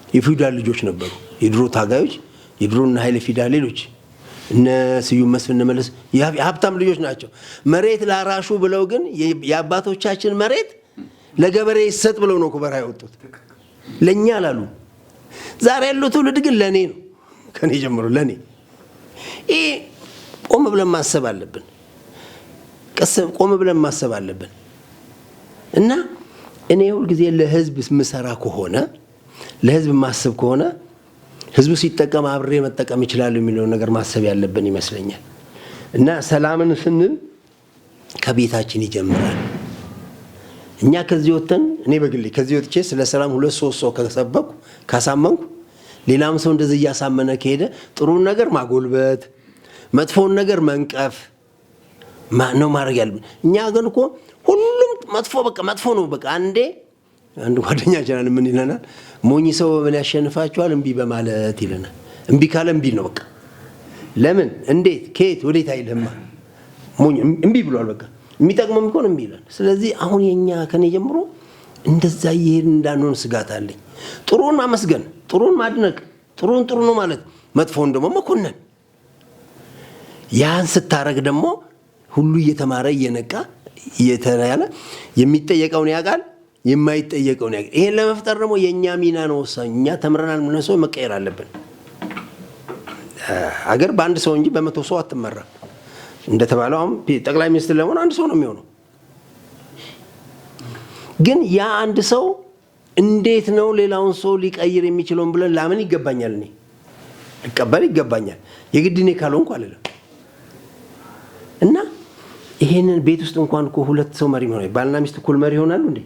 የፊውዳል ልጆች ነበሩ። የድሮ ታጋዮች፣ የድሮና ኃይለ ፊዳ ሌሎች እነ ስዩም መስፍን መለስ የሀብታም ልጆች ናቸው። መሬት ላራሹ ብለው ግን የአባቶቻችን መሬት ለገበሬ ይሰጥ ብለው ነው ኩበራ ያወጡት። ለኛ አላሉ። ዛሬ ያለው ትውልድ ግን ለኔ ነው፣ ከኔ ጀምሮ ለኔ። ይሄ ቆም ብለን ማሰብ አለብን። ቆም ብለን ማሰብ አለብን እና እኔ ሁሉ ጊዜ ለህዝብ ምሰራ ከሆነ ለህዝብ ማሰብ ከሆነ ህዝቡ ሲጠቀም አብሬ መጠቀም ይችላል የሚለው ነገር ማሰብ ያለብን ይመስለኛል። እና ሰላምን ስንል ከቤታችን ይጀምራል። እኛ ከዚህ ወጥተን እኔ በግሌ ከዚህ ወጥቼ ስለ ሰላም 2-3 ሰው ከሰበኩ ካሳመንኩ ሌላም ሰው እንደዚህ ያሳመነ ከሄደ ጥሩን ነገር ማጎልበት መጥፎን ነገር መንቀፍ ነው ማድረግ ያለብን። እኛ ግን እኮ ሁሉም መጥፎ በቃ መጥፎ ነው በቃ አንድ ጓደኛ ቻናል ምን ይለናል? ሞኝ ሰው በምን ያሸንፋቸዋል? እምቢ በማለት ይለናል። እምቢ ካለ እምቢ ነው በቃ። ለምን እንዴት ከየት ወዴት አይልማ። ሞኝ እምቢ ብሏል በቃ። የሚጠቅመው ቢሆን እምቢ ይላል። ስለዚህ አሁን የኛ ከኔ ጀምሮ እንደዛ ይሄን እንዳንሆን ስጋት አለኝ። ጥሩን ማመስገን፣ ጥሩን ማድነቅ፣ ጥሩን ጥሩ ነው ማለት፣ መጥፎን ደግሞ መኮነን። ያን ስታረግ ደግሞ ሁሉ እየተማረ እየነቃ እየተናለ የሚጠየቀውን ያውቃል፣ የማይጠየቀውን ያውቃል። ይሄን ለመፍጠር ደግሞ የኛ ሚና ነው ወሳኝ። እኛ ተምረናል ምን ሰው መቀየር አለብን። አገር በአንድ ሰው እንጂ በመቶ ሰው አትመራም። እንደተባለው አሁን ጠቅላይ ሚኒስትር ለመሆን አንድ ሰው ነው የሚሆነው። ግን ያ አንድ ሰው እንዴት ነው ሌላውን ሰው ሊቀይር የሚችለውን ብለን ላምን ይገባኛል። እኔ ልቀበል ይገባኛል። የግድ እኔ ካልሆንኩ አልልም። እና ይሄንን ቤት ውስጥ እንኳን እኮ ሁለት ሰው መሪ ሆነ ባልና ሚስት እኩል መሪ ይሆናሉ እንዴ?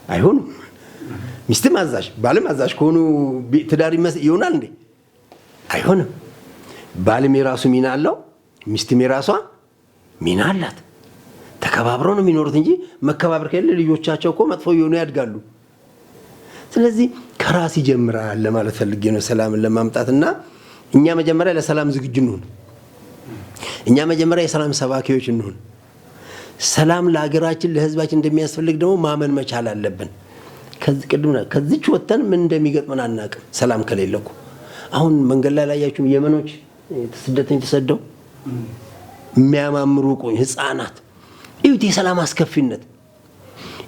አይሆኑም። ሚስትም አዛዥ ባልም አዛዥ ከሆኑ ትዳር ይሆናል እንዴ? አይሆንም። ባልም የራሱ ሚና አለው፣ ሚስትም የራሷ ሚና አላት። ተከባብረው ነው የሚኖሩት እንጂ መከባበር ከሌለ ልጆቻቸው እኮ መጥፎ እየሆኑ ያድጋሉ። ስለዚህ ከራስ ይጀምራል ለማለት ፈልጌ ነው ሰላምን ለማምጣትና እኛ መጀመሪያ ለሰላም ዝግጁ እንሁን። እኛ መጀመሪያ የሰላም ሰባኪዎች እንሁን። ሰላም ለሀገራችን ለህዝባችን እንደሚያስፈልግ ደግሞ ማመን መቻል አለብን። ከዚች ወተን ምን እንደሚገጥመን አናውቅም። ሰላም ከሌለ እኮ አሁን መንገድ ላይ ያያችሁም የመኖች ስደተኞች ተሰደው የሚያማምሩ ህፃናት እዩት፣ የሰላም አስከፊነት።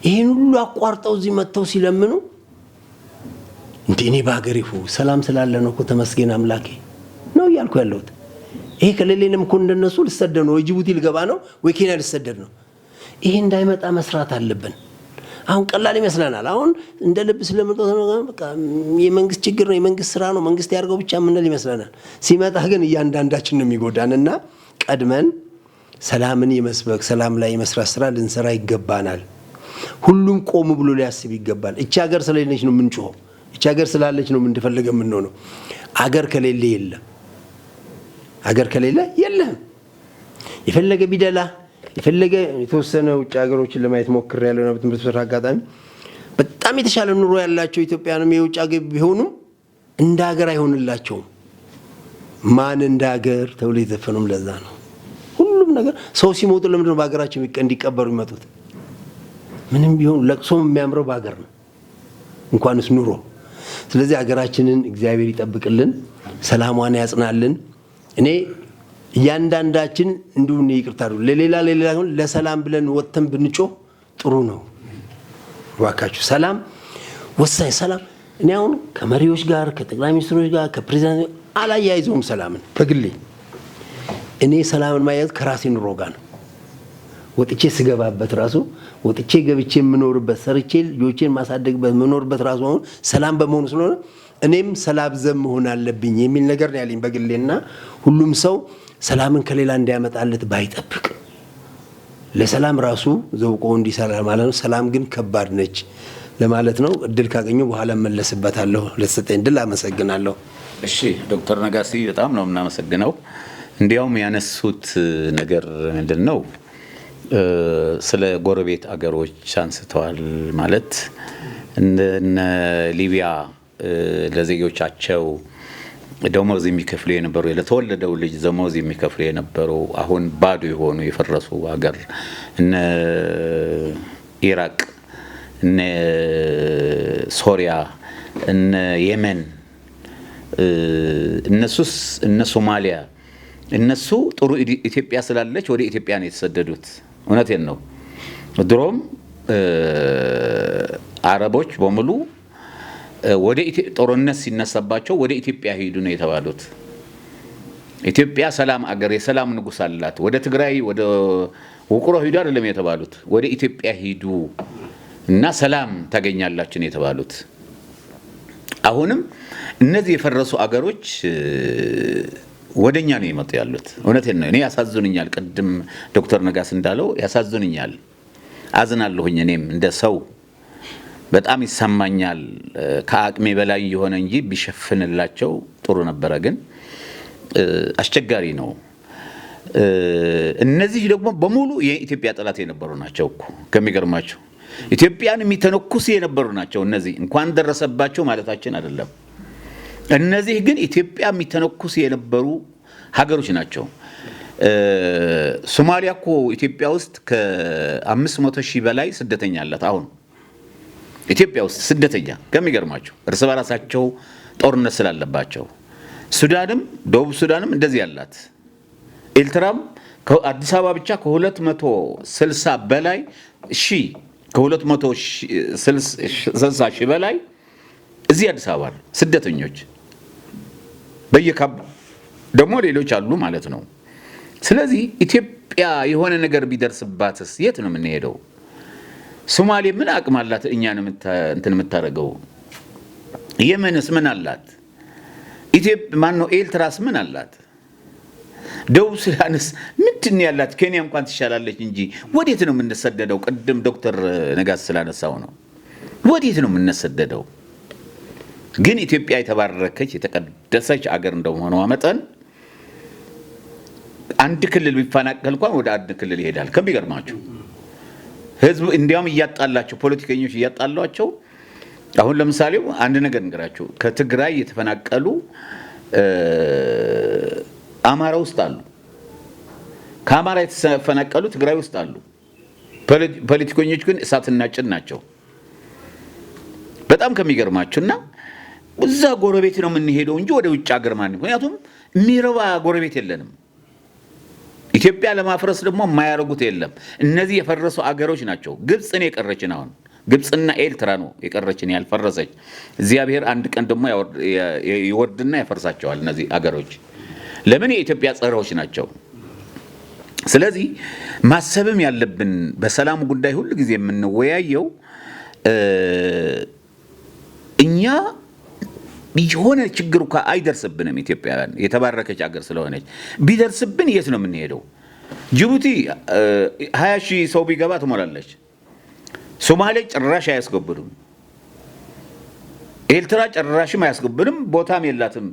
ይሄን ሁሉ አቋርጠው እዚህ መጥተው ሲለምኑ እንዴ እኔ በሀገሬ ሰላም ስላለ ነው እኮ ተመስገን አምላኬ ነው እያልኩ ያለሁት። ይሄ ከሌለንም እኮ እንደነሱ ልሰደድ ነው ወይ ጅቡቲ ልገባ ነው ወይ ኬንያ ልሰደድ ነው። ይሄ እንዳይመጣ መስራት አለብን። አሁን ቀላል ይመስለናል። አሁን እንደ ልብ ስለመጣው በቃ የመንግስት ችግር ነው የመንግስት ስራ ነው መንግስት ያርገው ብቻ ምንል ይመስለናል። ሲመጣ ግን እያንዳንዳችን ነው የሚጎዳንና ቀድመን ሰላምን የመስበክ ሰላም ላይ የመስራት ስራ ልንሰራ ይገባናል። ሁሉም ቆም ብሎ ሊያስብ ይገባል። እቺ ሀገር ስለሌለች ነው የምንጮኸው። እቺ ሀገር ስላለች ነው እንደፈለገ የምንሆነው። ሀገር ከሌለ የለም። ሀገር ከሌለ የለም። የፈለገ ቢደላ የፈለገ የተወሰነ ውጭ ሀገሮችን ለማየት ሞክር ያለው ነው በትምህርት ስራ አጋጣሚ በጣም የተሻለ ኑሮ ያላቸው ኢትዮጵያንም የውጭ ሀገር ቢሆኑም እንደ ሀገር አይሆንላቸውም። ማን እንደ ሀገር ተብሎ የተፈነም ለዛ ነው። ሁሉም ነገር ሰው ሲሞቱ ለምንድን ነው በሀገራችን እንዲቀበሩ ይመጡት? ምንም ቢሆን ለቅሶም የሚያምረው በሀገር ነው እንኳንስ ኑሮ። ስለዚህ ሀገራችንን እግዚአብሔር ይጠብቅልን፣ ሰላሟን ያጽናልን። እኔ እያንዳንዳችን እንዲሁ ይቅርታ ለሌላ ለሰላም ብለን ወጥተን ብንጮህ ጥሩ ነው። ዋካችሁ ሰላም ወሳኝ ሰላም። እኔ አሁን ከመሪዎች ጋር ከጠቅላይ ሚኒስትሮች ጋር ከፕሬዝዳንት አላያይዘውም ሰላምን በግሌ። እኔ ሰላምን ማያዝ ከራሴ ኑሮ ጋር ነው። ወጥቼ ስገባበት ራሱ ወጥቼ ገብቼ የምኖርበት ሰርቼ ልጆቼን ማሳደግበት የምኖርበት ራሱ አሁን ሰላም በመሆኑ ስለሆነ እኔም ሰላም ዘም መሆን አለብኝ የሚል ነገር ነው ያለኝ በግሌና ሁሉም ሰው ሰላምን ከሌላ እንዲያመጣለት ባይጠብቅ ለሰላም ራሱ ዘውቆ እንዲሰራ ማለት ነው። ሰላም ግን ከባድ ነች ለማለት ነው። እድል ካገኘው በኋላ መለስበታለሁ። ለተሰጠኝ እድል አመሰግናለሁ። እሺ ዶክተር ነጋሲ በጣም ነው የምናመሰግነው። እንዲያውም ያነሱት ነገር ምንድነው ስለ ጎረቤት አገሮች አንስተዋል። ማለት እነ ሊቢያ ለዜጎቻቸው ደሞዝ የሚከፍሉ የነበሩ ለተወለደው ልጅ ደሞዝ የሚከፍሉ የነበሩ አሁን ባዶ የሆኑ የፈረሱ ሀገር እነ ኢራቅ፣ እነ ሶሪያ፣ እነ የመን፣ እነሱስ እነ ሶማሊያ እነሱ ጥሩ ኢትዮጵያ ስላለች ወደ ኢትዮጵያ ነው የተሰደዱት። እውነቴን ነው። ድሮም አረቦች በሙሉ ወደ ጦርነት ሲነሳባቸው ወደ ኢትዮጵያ ሄዱ ነው የተባሉት። ኢትዮጵያ ሰላም አገር የሰላም ንጉስ አላት። ወደ ትግራይ ወደ ውቅሮ ሄዱ አይደለም የተባሉት፣ ወደ ኢትዮጵያ ሄዱ እና ሰላም ታገኛላችሁ ነው የተባሉት። አሁንም እነዚህ የፈረሱ አገሮች ወደኛ ነው የመጡ ያሉት። እውነቴን ነው። እኔ ያሳዝኑኛል። ቅድም ዶክተር ነጋስ እንዳለው ያሳዝኑኛል። አዝናለሁኝ። እኔም እንደ ሰው በጣም ይሰማኛል። ከአቅሜ በላይ የሆነ እንጂ ቢሸፍንላቸው ጥሩ ነበረ፣ ግን አስቸጋሪ ነው። እነዚህ ደግሞ በሙሉ የኢትዮጵያ ጠላት የነበሩ ናቸው እኮ ከሚገርማቸው ኢትዮጵያን የሚተነኩስ የነበሩ ናቸው። እነዚህ እንኳን ደረሰባቸው ማለታችን አይደለም። እነዚህ ግን ኢትዮጵያ የሚተነኩስ የነበሩ ሀገሮች ናቸው። ሶማሊያ እኮ ኢትዮጵያ ውስጥ ከ500,000 በላይ ስደተኛ አላት። አሁን ኢትዮጵያ ውስጥ ስደተኛ ከሚገርማቸው እርስ በራሳቸው ጦርነት ስላለባቸው። ሱዳንም ደቡብ ሱዳንም እንደዚህ ያላት። ኤርትራም ከአዲስ አበባ ብቻ ከ260 በላይ ሺህ ከ260 ሺህ በላይ እዚህ አዲስ አበባ ስደተኞች በየካብ ደግሞ ሌሎች አሉ ማለት ነው። ስለዚህ ኢትዮጵያ የሆነ ነገር ቢደርስባትስ የት ነው የምንሄደው? ሶማሌ ምን አቅም አላት እኛን እንትን የምታረገው? የመንስ ምን አላት? ኢትዮጵያ ማን ነው ኤርትራስ ምን አላት? ደቡብ ሱዳንስ ምንድን ያላት? ኬንያ እንኳን ትሻላለች እንጂ ወዴት ነው የምንሰደደው? ቅድም ዶክተር ነጋስ ስላነሳው ነው። ወዴት ነው የምንሰደደው? ግን ኢትዮጵያ የተባረከች የተቀደሰች አገር እንደሆነ መጠን አንድ ክልል ቢፈናቀል እንኳን ወደ አንድ ክልል ይሄዳል። ከሚገርማችሁ ህዝብ እንዲያውም እያጣላቸው ፖለቲከኞች እያጣሏቸው። አሁን ለምሳሌ አንድ ነገር እንገራችሁ። ከትግራይ የተፈናቀሉ አማራ ውስጥ አሉ። ከአማራ የተፈናቀሉ ትግራይ ውስጥ አሉ። ፖለቲከኞች ግን እሳትና ጭድ ናቸው። በጣም ከሚገርማችሁና እዛ ጎረቤት ነው የምንሄደው እንጂ ወደ ውጭ ሀገር ማን? ምክንያቱም የሚረባ ጎረቤት የለንም። ኢትዮጵያ ለማፍረስ ደግሞ የማያደርጉት የለም። እነዚህ የፈረሱ አገሮች ናቸው። ግብፅን የቀረችን አሁን ግብፅና ኤርትራ ነው የቀረችን ያልፈረሰች። እግዚአብሔር አንድ ቀን ደግሞ ይወርድና ያፈርሳቸዋል እነዚህ አገሮች። ለምን? የኢትዮጵያ ጸሮች ናቸው። ስለዚህ ማሰብም ያለብን በሰላም ጉዳይ ሁሉ ጊዜ የምንወያየው እኛ የሆነ ችግር እንኳን አይደርስብንም። ኢትዮጵያውያን የተባረከች አገር ስለሆነች ቢደርስብን የት ነው የምንሄደው? ጅቡቲ 20,000 ሰው ቢገባ ትሞላለች። ሶማሌ ጭራሽ አያስገቡንም። ኤርትራ ጭራሽም አያስገቡንም፣ ቦታም የላትም።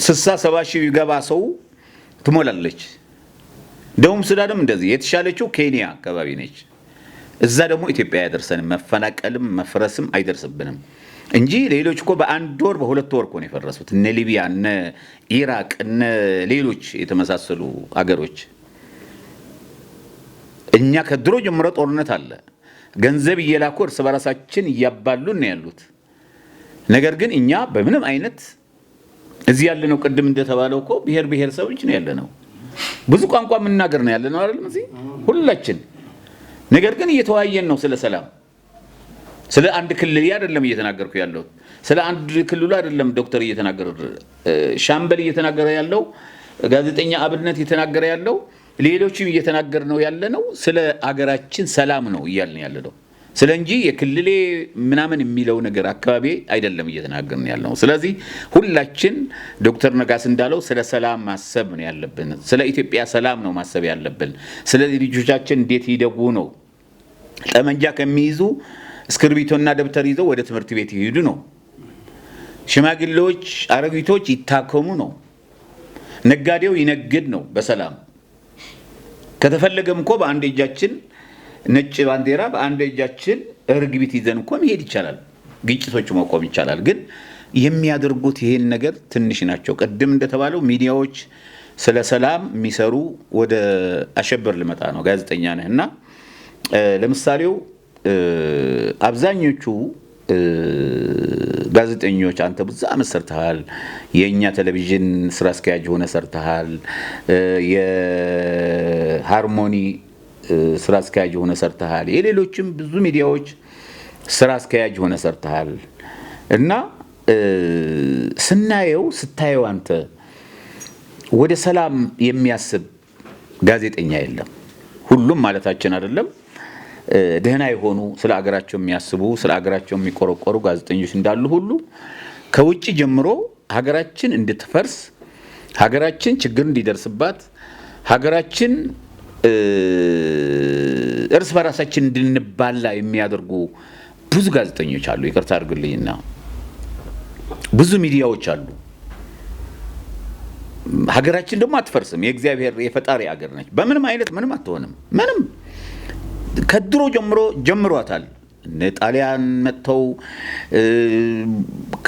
60-70 ቢገባ ሰው ትሞላለች። ደቡብ ሱዳንም እንደዚህ የተሻለችው ኬንያ አካባቢ ነች። እዛ ደግሞ ኢትዮጵያ ያደርሰንም መፈናቀልም መፍረስም አይደርስብንም እንጂ ሌሎች እኮ በአንድ ወር በሁለት ወር እኮ ነው የፈረሱት። እነ ሊቢያ፣ እነ ኢራቅ፣ እነ ሌሎች የተመሳሰሉ አገሮች። እኛ ከድሮ ጀምሮ ጦርነት አለ። ገንዘብ እየላኩ እርስ በራሳችን እያባሉን ነው ያሉት። ነገር ግን እኛ በምንም አይነት እዚህ ያለነው ቅድም እንደተባለው እኮ ብሔር ሰዎች ነው ያለነው። ብዙ ቋንቋ መናገር ነው ያለነው አይደል? እዚህ ሁላችን። ነገር ግን እየተወያየን ነው ስለ ሰላም። ስለ አንድ ክልል አይደለም እየተናገርኩ ያለው። ስለ አንድ ክልሉ አይደለም ዶክተር እየተናገረ ሻምበል እየተናገረ ያለው፣ ጋዜጠኛ አብነት እየተናገረ ያለው፣ ሌሎችም እየተናገር ነው ያለነው ስለ አገራችን ሰላም ነው እያልን ያለነው። ስለ እንጂ የክልሌ ምናምን የሚለው ነገር አካባቢ አይደለም እየተናገርን ያለው። ስለዚህ ሁላችን ዶክተር ነጋስ እንዳለው ስለ ሰላም ማሰብ ነው ያለብን። ስለ ኢትዮጵያ ሰላም ነው ማሰብ ያለብን። ስለ ልጆቻችን እንዴት ይደጉ ነው። ጠመንጃ ከሚይዙ እስክርቢቶና ደብተር ይዘው ወደ ትምህርት ቤት ይሄዱ ነው። ሽማግሌዎች፣ አረጋዊቶች ይታከሙ ነው። ነጋዴው ይነግድ ነው በሰላም። ከተፈለገም እኮ በአንድ እጃችን ነጭ ባንዲራ በአንድ እጃችን እርግቢት ይዘን እኮ መሄድ ይቻላል። ግጭቶች መቆም ይቻላል። ግን የሚያደርጉት ይሄን ነገር ትንሽ ናቸው። ቀደም እንደተባለው ሚዲያዎች ስለ ሰላም የሚሰሩ ወደ አሸበር ልመጣ ነው። ጋዜጠኛ ነህና ለምሳሌው አብዛኞቹ ጋዜጠኞች አንተ ብዙ አመት ሰርተሃል። የኛ ቴሌቪዥን ስራ አስኪያጅ ሆነ ሰርተሃል። የሃርሞኒ ስራ አስኪያጅ ሆነ ሰርተሃል። የሌሎችም ብዙ ሚዲያዎች ስራ አስኪያጅ ሆነ ሰርተሃል። እና ስታየው አንተ ወደ ሰላም የሚያስብ ጋዜጠኛ የለም። ሁሉም ማለታችን አይደለም። ደህና የሆኑ ስለ አገራቸው የሚያስቡ ስለ አገራቸው የሚቆረቆሩ ጋዜጠኞች እንዳሉ ሁሉ ከውጪ ጀምሮ ሀገራችን እንድትፈርስ፣ ሀገራችን ችግር እንዲደርስባት፣ ሀገራችን እርስ በራሳችን እንድንባላ የሚያደርጉ ብዙ ጋዜጠኞች አሉ። ይቅርታ አድርጉልኝና ብዙ ሚዲያዎች አሉ። ሀገራችን ደግሞ አትፈርስም። የእግዚአብሔር የፈጣሪ ሀገር ነች። በምንም አይነት ምንም አትሆንም። ምንም ከድሮ ጀምሯታል። ጣሊያን መጥተው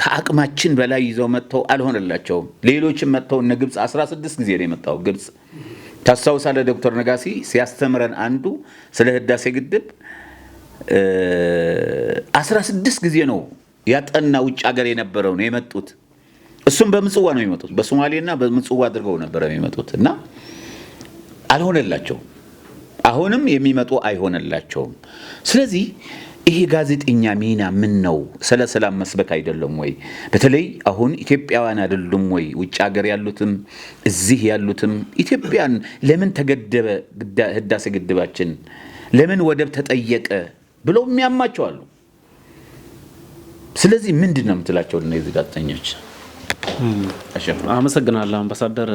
ከአቅማችን በላይ ይዘው መጥተው አልሆነላቸውም። ሌሎችም መጥተው እነ ግብፅ 16 ጊዜ ነው የመጣው። ግብፅ ታስታውሳለህ? ዶክተር ነጋሲ ሲያስተምረን አንዱ ስለ ህዳሴ ግድብ 16 ጊዜ ነው ያጠና ውጭ ሀገር የነበረው ነው የመጡት። እሱም በምጽዋ ነው የመጡት። በሶማሌና በምጽዋ አድርገው ነበር የሚመጡት እና አልሆነላቸውም። አሁንም የሚመጡ አይሆነላቸውም። ስለዚህ ይሄ ጋዜጠኛ ሚና ምን ነው? ስለ ሰላም መስበክ አይደለም ወይ? በተለይ አሁን ኢትዮጵያውያን አይደሉም ወይ? ውጭ ሀገር ያሉትም እዚህ ያሉትም ኢትዮጵያን ለምን ተገደበ ህዳሴ ግድባችን፣ ለምን ወደብ ተጠየቀ ብለው የሚያማቸው አሉ። ስለዚህ ምንድነው የምትላቸው እነዚህ ጋዜጠኞች? አመሰግናለሁ አምባሳደር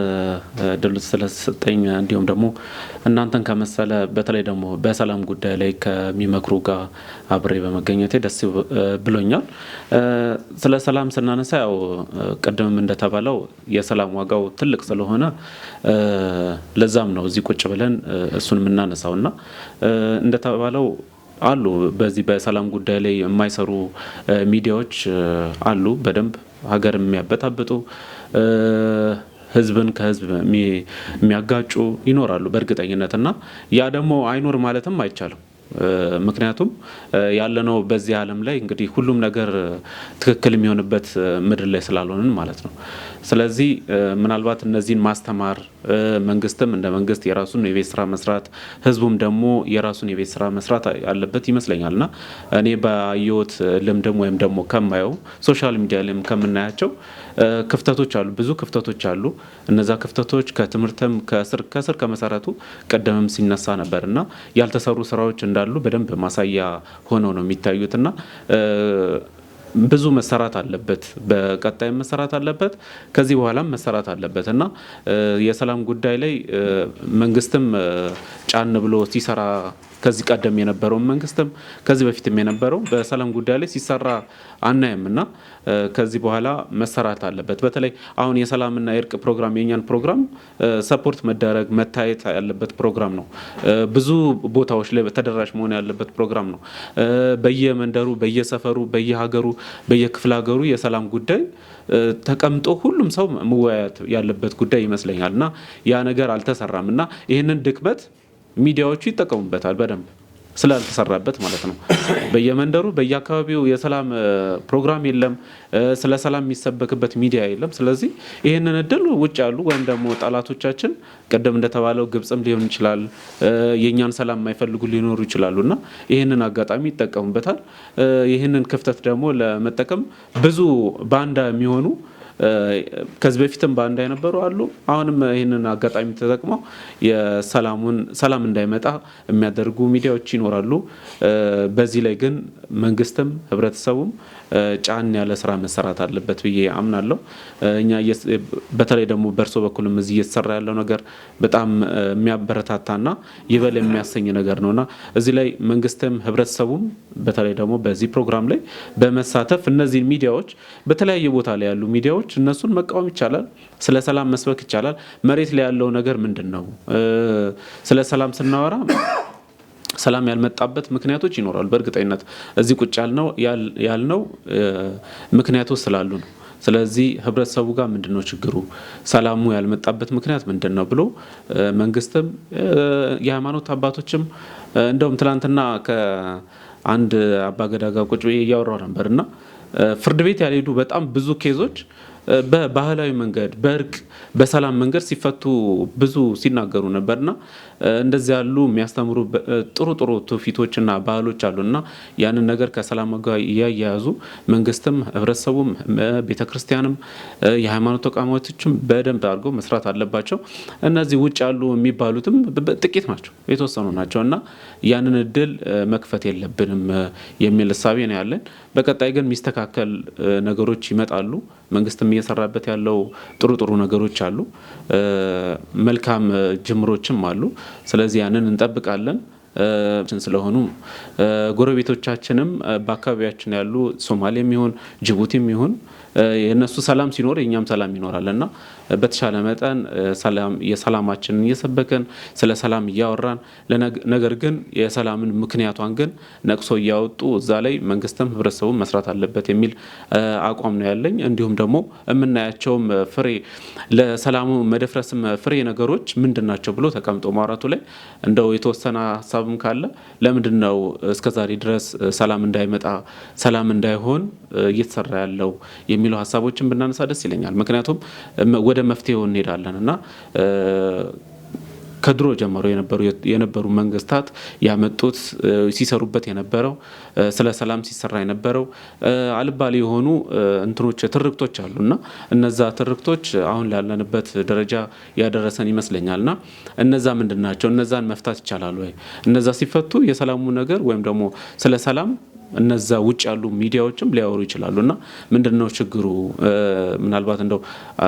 ድል ስለሰጠኝ እንዲሁም ደግሞ እናንተን ከመሰለ በተለይ ደግሞ በሰላም ጉዳይ ላይ ከሚመክሩ ጋር አብሬ በመገኘቴ ደስ ብሎኛል። ስለ ሰላም ስናነሳ ያው ቀደም እንደተባለው የሰላም ዋጋው ትልቅ ስለሆነ ለዛም ነው እዚህ ቁጭ ብለን እሱን የምናነሳውና እንደተባለው አሉ በዚህ በሰላም ጉዳይ ላይ የማይሰሩ ሚዲያዎች አሉ በደንብ ሀገር የሚያበጣብጡ ህዝብን ከህዝብ የሚያጋጩ ይኖራሉ በእርግጠኝነትና ያ ደግሞ አይኖር ማለትም አይቻልም። ምክንያቱም ያለነው በዚህ ዓለም ላይ እንግዲህ ሁሉም ነገር ትክክል የሚሆንበት ምድር ላይ ስላልሆነን ማለት ነው። ስለዚህ ምናልባት እነዚህን ማስተማር መንግስትም እንደ መንግስት የራሱን የቤት ስራ መስራት ህዝቡም ደግሞ የራሱን የቤት ስራ መስራት ያለበት ይመስለኛልና እኔ ባየሁት ልምድም ወይም ደግሞ ከማየው ሶሻል ሚዲያ ላይም ከምናያቸው ክፍተቶች አሉ ብዙ ክፍተቶች አሉ። እነዛ ክፍተቶች ከትምህርትም ከስር ከመሰረቱ ቀደምም ሲነሳ ነበርና ያልተሰሩ ስራዎች እንዳሉ በደንብ ማሳያ ሆነው ነው የሚታዩትና ብዙ መሰራት አለበት በቀጣይ መሰራት አለበት ከዚህ በኋላም መሰራት አለበት እና የሰላም ጉዳይ ላይ መንግስትም ጫን ብሎ ሲሰራ ከዚህ ቀደም የነበረው መንግስትም ከዚህ በፊትም የነበረው በሰላም ጉዳይ ላይ ሲሰራ አናየምና ከዚህ በኋላ መሰራት አለበት። በተለይ አሁን የሰላምና የእርቅ ፕሮግራም የኛን ፕሮግራም ሰፖርት መደረግ መታየት ያለበት ፕሮግራም ነው። ብዙ ቦታዎች ላይ ተደራሽ መሆን ያለበት ፕሮግራም ነው። በየመንደሩ በየሰፈሩ በየሀገሩ በየክፍለ ሀገሩ የሰላም ጉዳይ ተቀምጦ ሁሉም ሰው መወያየት ያለበት ጉዳይ ይመስለኛልና ያ ነገር አልተሰራምና ይሄንን ድክመት ሚዲያዎቹ ይጠቀሙበታል በደንብ ስላልተሰራበት ማለት ነው። በየመንደሩ በየአካባቢው የሰላም ፕሮግራም የለም ስለ ሰላም የሚሰበክበት ሚዲያ የለም። ስለዚህ ይሄንን እድል ውጭ ያሉ ወይም ደግሞ ጠላቶቻችን ቀደም እንደተባለው ግብጽም ሊሆን ይችላል የኛን ሰላም የማይፈልጉ ሊኖሩ ይችላሉና ይሄንን አጋጣሚ ይጠቀሙበታል። ይሄንን ክፍተት ደግሞ ለመጠቀም ብዙ ባንዳ የሚሆኑ ከዚህ በፊትም ባንዳ የነበሩ አሉ። አሁንም ይሄንን አጋጣሚ ተጠቅመው ሰላም እንዳይመጣ የሚያደርጉ ሚዲያዎች ይኖራሉ። በዚህ ላይ ግን መንግስትም ህብረተሰቡም ጫን ያለ ስራ መሰራት አለበት ብዬ አምናለሁ። እኛ በተለይ ደግሞ በርሶ በኩልም እዚህ እየተሰራ ያለው ነገር በጣም የሚያበረታታና ይበል የሚያሰኝ ነገር ነውና እዚህ ላይ መንግስትም ህብረተሰቡም በተለይ ደግሞ በዚህ ፕሮግራም ላይ በመሳተፍ እነዚህ ሚዲያዎች በተለያየ ቦታ ላይ ያሉ ሚዲያዎች እነሱን መቃወም ይቻላል። ስለ ሰላም መስበክ ይቻላል። መሬት ላይ ያለው ነገር ምንድነው? ስለ ሰላም ስናወራ ሰላም ያልመጣበት ምክንያቶች ይኖራሉ። በእርግጠኝነት እዚህ ቁጭ ያልነው ምክንያቶች ስላሉ ነው። ስለዚህ ህብረተሰቡ ጋር ምንድነው ችግሩ ሰላሙ ያልመጣበት ምክንያት ምንድነው ብሎ መንግስትም የሃይማኖት አባቶችም እንደውም ትላንትና ከአንድ አባገዳ ጋር ቁጭ ብዬ እያወራሁ ነበርና ፍርድ ቤት ያልሄዱ በጣም ብዙ ኬዞች በባህላዊ መንገድ በእርቅ በሰላም መንገድ ሲፈቱ ብዙ ሲናገሩ ነበርና እንደዚህ ያሉ የሚያስተምሩ ጥሩ ትውፊቶችና ባህሎች አሉና ያንን ነገር ከሰላም ጋር ያያያዙ መንግስትም ህብረተሰቡም ቤተክርስቲያንም የሃይማኖት ተቋማቶችም በደንብ አድርገው መስራት አለባቸው። እነዚህ ውጭ ያሉ የሚባሉትም ጥቂት ናቸው የተወሰኑ ናቸውና ያንን እድል መክፈት የለብንም የሚል እሳቤ ነው ያለን። በቀጣይ ግን የሚስተካከል ነገሮች ይመጣሉ። መንግስትም እየሰራበት ያለው ጥሩ ነገሮች አሉ። መልካም ጅምሮችም አሉ። ስለዚህ ያንን እንጠብቃለን። ስለሆኑ ጎረቤቶቻችንም በአካባቢያችን ያሉ ሶማሌም ይሁን ጅቡቲም ይሁን የነሱ ሰላም ሲኖር የኛም ሰላም ይኖራልና በተሻለ መጠን የሰላማችንን እየሰበከን ስለ ሰላም እያወራን ነገር ግን የሰላምን ምክንያቷን ግን ነቅሶ እያወጡ እዛ ላይ መንግስትም ህብረተሰቡም መስራት አለበት የሚል አቋም ነው ያለኝ። እንዲሁም ደግሞ የምናያቸውም ፍሬ ለሰላሙ መደፍረስም ፍሬ ነገሮች ምንድናቸው ብሎ ተቀምጦ ማውራቱ ላይ እንደው የተወሰነ ሀሳብም ካለ ለምንድነው እስከዛሬ ድረስ ሰላም እንዳይመጣ ሰላም እንዳይሆን እየተሰራ ያለው የሚለው ሀሳቦችን ብናነሳ ደስ ይለኛል። ምክንያቱም ወደ መፍትሄው እንሄዳለን እና ከድሮ ጀምሮ የነበሩ መንግስታት ያመጡት ሲሰሩበት የነበረው ስለ ሰላም ሲሰራ የነበረው አልባሌ የሆኑ እንትኖች ትርክቶች አሉና እነዛ ትርክቶች አሁን ላለንበት ደረጃ ያደረሰን ይመስለኛልና እነዛ ምንድናቸው? እነዛን መፍታት ይቻላል ወይ? እነዛ ሲፈቱ የሰላሙ ነገር ወይም ደግሞ ስለ ሰላም እነዛ ውጭ ያሉ ሚዲያዎችም ሊያወሩ ይችላሉና ምንድነው ችግሩ ምናልባት እንደው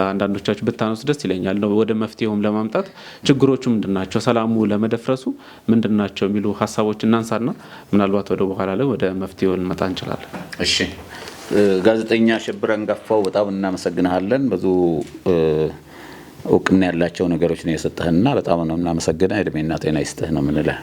አንዳንዶቻችሁ ብታነሱ ደስ ይለኛል ወደ መፍትሄውም ለማምጣት ችግሮቹ ምንድናቸው ሰላሙ ለመደፍረሱ ምንድናቸው የሚሉ ሐሳቦች እናንሳና ምናልባት ወደ በኋላ ላይ ወደ መፍትሄው እንመጣ እንችላለን። እሺ ጋዜጠኛ አሸብር አንጋፋው በጣም እናመሰግናለን። ብዙ እውቅና ያላቸው ነገሮች ነው የሰጠህና በጣም ነው እናመሰግናለን። እድሜና ጤና ይስጥህ ነው የምንለው።